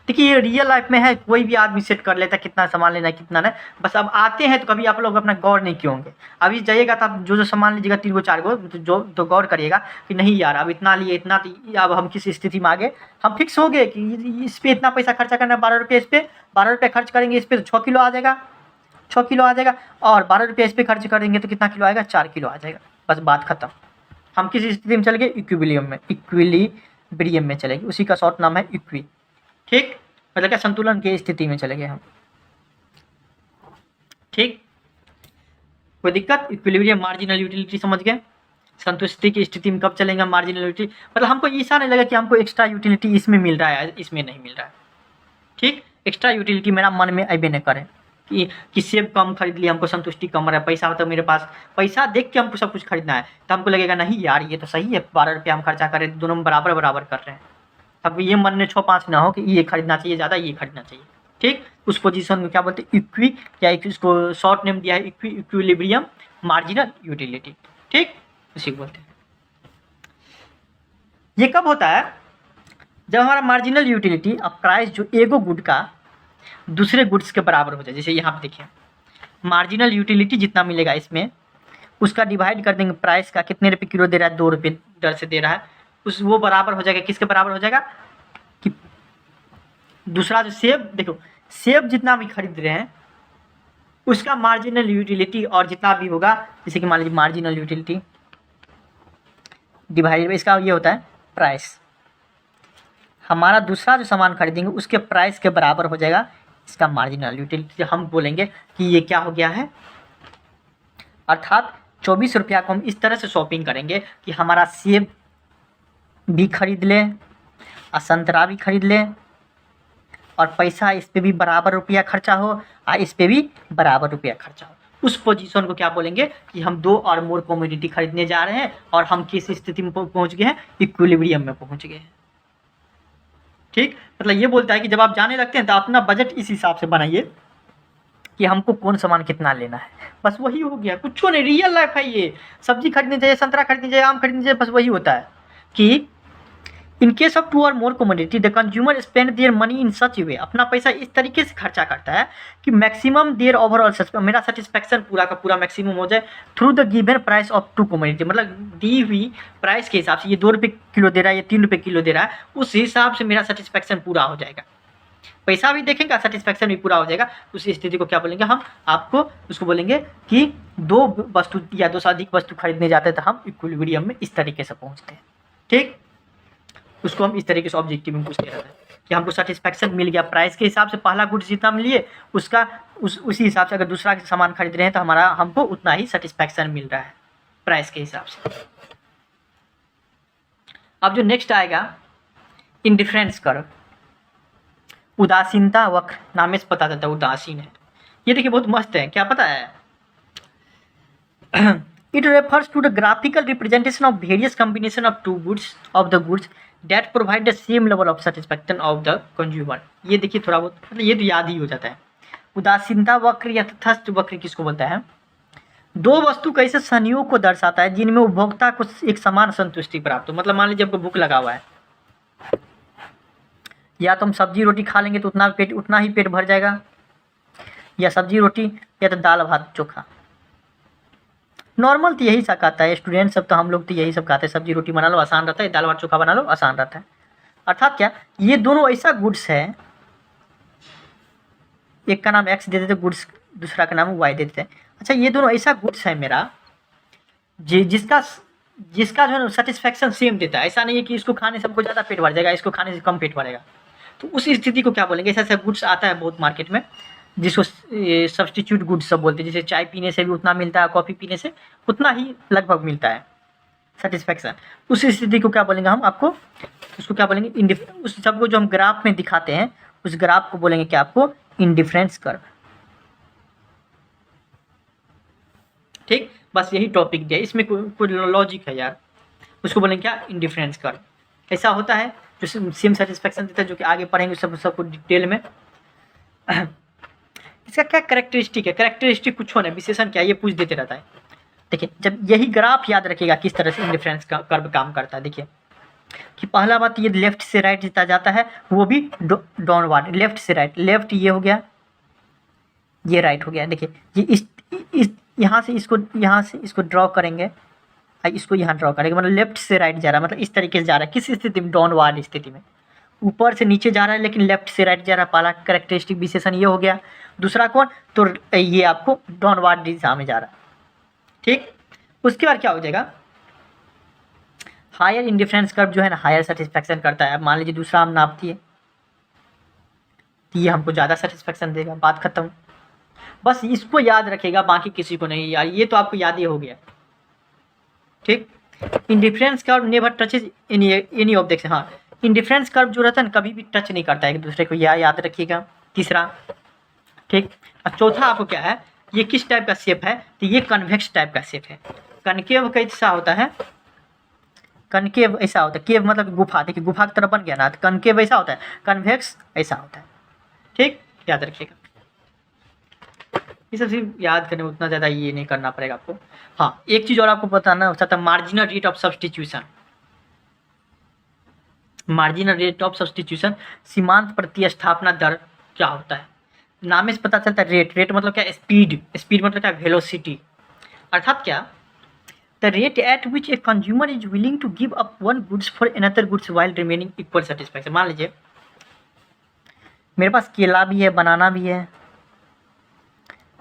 देखिए ये रियल लाइफ में है, कोई भी आदमी सेट कर लेता है कितना सामान लेना है कितना नहीं, बस अब आते हैं तो कभी आप लोग अपना गौर नहीं किए होंगे, अभी जाइएगा तो आप जो सामान लीजिएगा 3 गो 4 गो, तो गौर करिएगा कि नहीं यार अब इतना लिए, इतना, अब हम किस स्थिति में आ गए, हम फिक्स हो गए कि इस पर इतना पैसा खर्चा करना है, 12 रुपये इस पर, 12 रुपये खर्च करेंगे इस पर तो 6 किलो आ जाएगा, 6 किलो आ जाएगा, और 12 रुपये इस पर खर्च करेंगे तो कितना किलो आएगा, 4 किलो आ जाएगा, बस बात खत्म। हम किस स्थिति में चले गए, इक्विलिब्रियम में चले गए, उसी का शॉर्ट नाम है इक्वी। ठीक, मतलब क्या, संतुलन की स्थिति में चले गए हम। ठीक, कोई दिक्कत, इक्विलिब्रियम मार्जिनल यूटिलिटी समझ गए, संतुष्टि की स्थिति में कब चलेंगे मार्जिनल यूटिलिटी, मतलब हमको ऐसा नहीं लगा कि हमको एक्स्ट्रा यूटिलिटी इसमें मिल रहा है, इसमें नहीं मिल रहा है। ठीक, एक्स्ट्रा यूटिलिटी मेरा मन में अबे नहीं करे कि सेब कम खरीद लिया, हमको संतुष्टि कम रहा है, पैसा तो मेरे पास, पैसा देख के हमको सब कुछ खरीदना है, तो हमको लगेगा नहीं यार ये तो सही है, 12 रुपया हम खर्चा करें, दोनों में बराबर बराबर कर रहे हैं, अब ये मन में 6-5 ना हो कि ये खरीदना चाहिए ज़्यादा, ये खरीदना चाहिए। ठीक, उस पोजीशन में क्या बोलते हैं, इक्वी, या इसको शॉर्ट नेम दिया है इक्विलिब्रियम मार्जिनल यूटिलिटी। ठीक, उसी को बोलते हैं। ये कब होता है, जब हमारा मार्जिनल यूटिलिटी अब प्राइस जो एगो गुड का दूसरे गुड्स के बराबर हो जाए। जैसे यहाँ पे देखिए मार्जिनल यूटिलिटी जितना मिलेगा इसमें, उसका डिवाइड कर देंगे प्राइस का, कितने रुपये किलो दे रहा है, 2 रुपये दर से दे रहा है, उस वो बराबर हो जाएगा, किसके बराबर हो जाएगा कि दूसरा जो सेब, देखो सेब जितना भी खरीद रहे हैं उसका मार्जिनल यूटिलिटी और जितना भी होगा, जैसे कि मान लीजिए मार्जिनल यूटिलिटी डिवाइड, इसका ये होता है प्राइस, हमारा दूसरा जो सामान खरीदेंगे उसके प्राइस के बराबर हो जाएगा इसका मार्जिनल यूटिलिटी। हम बोलेंगे कि ये क्या हो गया है, अर्थात 24 रुपया को हम इस तरह से शॉपिंग करेंगे कि हमारा सेब भी खरीद लें और संतरा भी खरीद लें और पैसा इस पे भी बराबर रुपया खर्चा हो और इस पे भी बराबर रुपया खर्चा हो, उस पोजीशन को क्या बोलेंगे कि हम 2 और मोर कमोडिटी खरीदने जा रहे हैं और हम किस स्थिति में पहुंच गए हैं, इक्विलिब्रियम में पहुंच गए हैं। ठीक, मतलब ये बोलता है कि जब आप जाने लगते हैं तो अपना बजट इस हिसाब से बनाइए कि हमको कौन सामान कितना लेना है, बस वही हो गया, कुछ नहीं, रियल लाइफ है ये। सब्जी खरीदनी चाहिए, संतरा खरीदनी चाहिए, आम खरीदनी चाहिए, बस वही होता है कि इन केस ऑफ 2 और more commodity the consumer spend their money in such way, अपना पैसा इस तरीके से खर्चा करता है कि मैक्सिमम देयर ओवरऑल मेरा सेटिस्फैक्शन पूरा का पूरा मैक्सिमम हो जाए through the given price of 2 commodity, मतलब दी हुई प्राइस के हिसाब से, ये 2 रुपये किलो दे रहा है, ये 3 रुपये किलो दे रहा है, उस हिसाब से मेरा सेटिस्फैक्शन पूरा हो जाएगा, पैसा भी देखेंगे, सेटिस्फैक्शन भी पूरा हो जाएगा। उस स्थिति को क्या बोलेंगे हम, आपको उसको बोलेंगे कि 2 वस्तु या 2 से अधिक वस्तु खरीदने जाते हैं तो हम इक्विलिब्रियम में इस तरीके से पहुंचते हैं। ठीक, उसको हम इस तरीके से ऑब्जेक्टिव में पूछते रहते हैं कि हमको सेटिस्फैक्शन मिल गया प्राइस के हिसाब से, पहला गुड्स जितना हम लिए उसका उसी हिसाब से अगर दूसरा सामान खरीद रहे हैं तो हमको उतना ही सेटिस्फैक्शन मिल रहा है प्राइस के हिसाब से। अब जो नेक्स्ट आएगा इंडिफरेंस कर्व, उदासीनता वक्र, नाम से पता चलता है उदासीन है। ये देखिए बहुत मस्त है, क्या पता है it refers to the graphical representation of various combination of the goods that provide the same level of satisfaction of the consumer। ये देखिए थोड़ा बहुत, मतलब ये तो याद ही हो जाता है। उदासीनता वक्र या तटस्थ वक्र किसको बोलता है, 2 वस्तु कैसे संयोग को दर्शाता है जिनमें उपभोक्ता को एक समान संतुष्टि प्राप्त हो। मतलब मान लीजिए आपको भूख लगा हुआ है, या तो हम सब्जी रोटी खा लेंगे तो उतना ही पेट भर जाएगा, या सब्जी रोटी या तो दाल भात चोखा। नॉर्मल तो यही सब खाता है, स्टूडेंट सब तो हम लोग तो यही सब खाते हैं, सब्जी रोटी बना लो आसान रहता है, दाल भात चोखा बना लो आसान रहता है। अर्थात क्या, ये दोनों ऐसा गुड्स है, एक का नाम एक्स दे देते गुड्स, दूसरा का नाम वाई दे देते हैं। अच्छा, ये दोनों ऐसा गुड्स है मेरा जिसका जो है सेटिस्फैक्शन सेम देता है। ऐसा नहीं है कि इसको खाने से हमको ज़्यादा पेट भर जाएगा, इसको खाने से कम पेट भरेगा। तो उस स्थिति को क्या बोलेंगे, ऐसा गुड्स आता है बहुत मार्केट में जिसको सब्सटीट्यूट गुड्स सब बोलते हैं। जैसे चाय पीने से भी उतना मिलता है, कॉफ़ी पीने से उतना ही लगभग मिलता है सेटिस्फैक्शन। उस स्थिति को क्या बोलेंगे हम आपको, उसको क्या बोलेंगे, उस सबको जो हम ग्राफ में दिखाते हैं उस ग्राफ को बोलेंगे क्या आपको, इंडिफरेंस कर्व। ठीक, बस यही टॉपिक दिया, इसमें कोई लॉजिक है यार, उसको बोलेंगे क्या, इंडिफरेंस कर्व। ऐसा होता है जो सेम सेटिस्फैक्शन देता है, जो कि आगे पढ़ेंगे सबको डिटेल में। इसका क्या कैरेक्टरिस्टिक है, कैरेक्टरिस्टिक कुछ होना, विशेषण क्या, ये पूछ देते रहता है। देखिए, जब यही ग्राफ याद रखिएगा किस तरह से इंडिफरेंस कर्व काम करता है। देखिए कि पहला बात, ये लेफ्ट से राइट जितना जाता है वो भी डाउनवर्ड, लेफ्ट से राइट, लेफ्ट ये हो गया, ये राइट हो गया। देखिए ये इस यहाँ से इसको ड्रॉ करेंगे, इसको यहाँ ड्रॉ करेंगे, मतलब लेफ्ट से राइट जा रहा है, मतलब इस तरीके से जा रहा है। किस स्थिति में, डाउनवर्ड स्थिति में, ऊपर से नीचे जा रहा है लेकिन लेफ्ट से राइट जा रहा है। पहला कैरेक्टरिस्टिक विशेषण ये हो गया। दूसरा कौन, तो ये आपको डाउनवर्ड दिशा में जा रहा है। ठीक, उसके बाद क्या हो जाएगा, हायर इंडिफरेंस कर्व जो है ना, हायर सेटिस्फैक्शन करता है। अब मान लीजिए दूसरा हम नापती है तो ये हमको ज़्यादा सेटिस्फैक्शन देगा, बात खत्म। बस इसको याद रखेगा, बाकी किसी को नहीं यार, ये तो आपको याद ही हो गया। ठीक, indifference curve never touches any object. हाँ, इंडिफरेंस कर्व जो रहता है ना कभी भी टच नहीं करता है एक दूसरे को, याद रखिएगा। तीसरा, ठीक, और चौथा आपको क्या है, ये किस टाइप का शेप है, तो ये कन्वेक्स टाइप का शेप है। कनकेव कैसा होता है, कनकेव ऐसा होता है, केव मतलब गुफा, देखिए गुफा की तरह बन गया ना, तो कनकेव ऐसा होता है, कन्वेक्स ऐसा होता है। ठीक, याद रखिएगा। ये सब सिर्फ याद करने, उतना ज़्यादा ये नहीं करना पड़ेगा आपको। हाँ, एक चीज़ और आपको बताना हो सकता है, marginal rate of substitution. Marginal rate of substitution, सीमांत प्रतिस्थापना दर क्या होता है। नाम से पता चलता है, रेट मतलब क्या, स्पीड मतलब क्या, वेलोसिटी। अर्थात क्या, the rate at which a consumer is willing to give up one goods for another goods while remaining equal satisfaction. मान लीजिए मेरे पास केला भी है, बनाना भी है,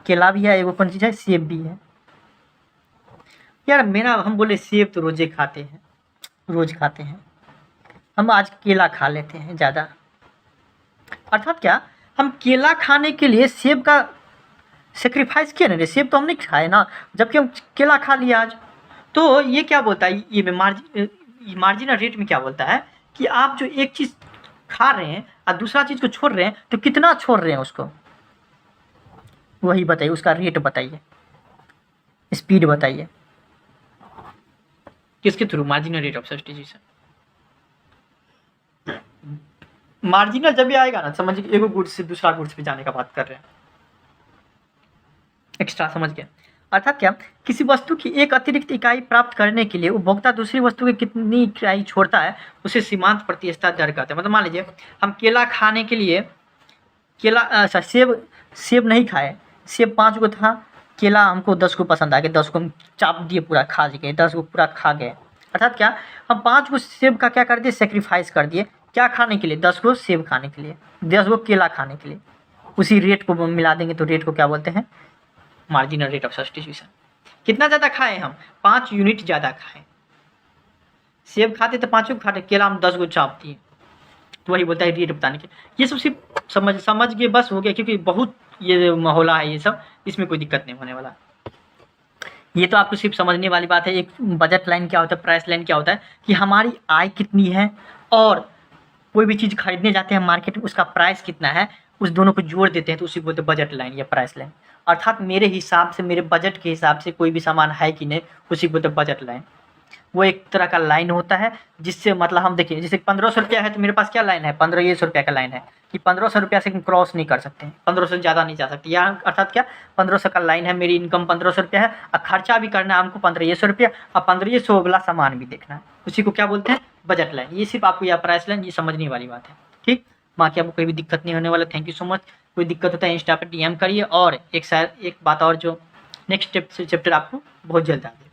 केला भी है, एगो कौन चीज़ है, सेब भी है। यार हम बोले सेब तो रोज़ खाते हैं, हम आज केला खा लेते हैं ज़्यादा। अर्थात क्या, हम केला खाने के लिए सेब का सेक्रीफाइस किया ना, सेब तो हम नहीं खाए ना, जबकि हम केला खा लिया आज। तो ये क्या बोलता है, ये मार्जिनल रेट में क्या बोलता है कि आप जो एक चीज़ खा रहे हैं और दूसरा चीज़ को छोड़ रहे हैं, तो कितना छोड़ रहे हैं उसको, वही बताइए, उसका रेट बताइए, स्पीड बताइए, किसके through, marginal rate of substitution. Marginal जब भी आएगा ना, समझिए एगो गुड्स से दूसरा गुड्स पे जाने का बात कर रहे हैं, एक्स्ट्रा, समझ गए। अर्थात क्या, किसी वस्तु की एक अतिरिक्त इकाई प्राप्त करने के लिए उपभोक्ता दूसरी वस्तु की कितनी इकाई छोड़ता है, उसे सीमांत प्रतिस्थापित दर कहते हैं। मतलब मान लीजिए हम केला खाने के लिए, केला अच्छा सेब नहीं खाए, सेब 5 गो था, केला हमको 10 को पसंद आ गया, 10 को हम चाप दिए, पूरा खा गए, 10 को पूरा खा गए। अर्थात क्या, हम 5 गो सेब का क्या कर दिए, सेक्रीफाइस कर दिए, क्या खाने के लिए, 10 गो सेब खाने के लिए, 10 गो केला खाने के लिए। उसी रेट को मिला देंगे तो रेट को क्या बोलते हैं, मार्जिनल रेट ऑफ सब्स्टिट्यूशन। कितना ज़्यादा खाए हम, 5 यूनिट ज़्यादा खाए, सेब खाते तो 5 को खाते, केला हम 10 को चाप दिए, तो वही बोलता है रेट बताने के। ये सब सिर्फ समझ के बस हो गया, क्योंकि बहुत ये माहौला है ये सब, इसमें कोई दिक्कत नहीं होने वाला। ये तो आपको सिर्फ समझने वाली बात है। एक बजट लाइन क्या होता है, प्राइस लाइन क्या होता है, कि हमारी आय कितनी है और कोई भी चीज़ खरीदने जाते हैं मार्केट में, उसका प्राइस कितना है, उस दोनों को जोड़ देते हैं तो उसी को बोलते हैं बजट लाइन या प्राइस लाइन। अर्थात मेरे हिसाब से, मेरे बजट के हिसाब से कोई भी सामान है कि नहीं, उसी को बोलते हैं बजट लाइन। वो एक तरह का लाइन होता है जिससे मतलब हम देखिए, जैसे 1500 रुपया है तो मेरे पास क्या लाइन है, 1500 रुपया का लाइन है, कि 1500 रुपया से हम क्रॉस नहीं कर सकते हैं, 1500 से ज़्यादा नहीं जा सकते। यहाँ अर्थात क्या, 1500 का लाइन है, मेरी इनकम 1500 रुपया है और खर्चा भी करना है हमको 1500 रुपया, और 1500 वाला सामान भी देखना है, उसी को क्या बोलते हैं, बजट लाइन। ये सिर्फ आपको या प्राइस लाइन, ये समझने वाली बात है, ठीक। बाकी आपको कोई भी दिक्कत नहीं होने वाला। Thank you so much. कोई दिक्कत होता है इंस्टा पर DM करिए। और एक बात और, जो नेक्स्ट चैप्टर आपको बहुत जल्द आ जाएगा।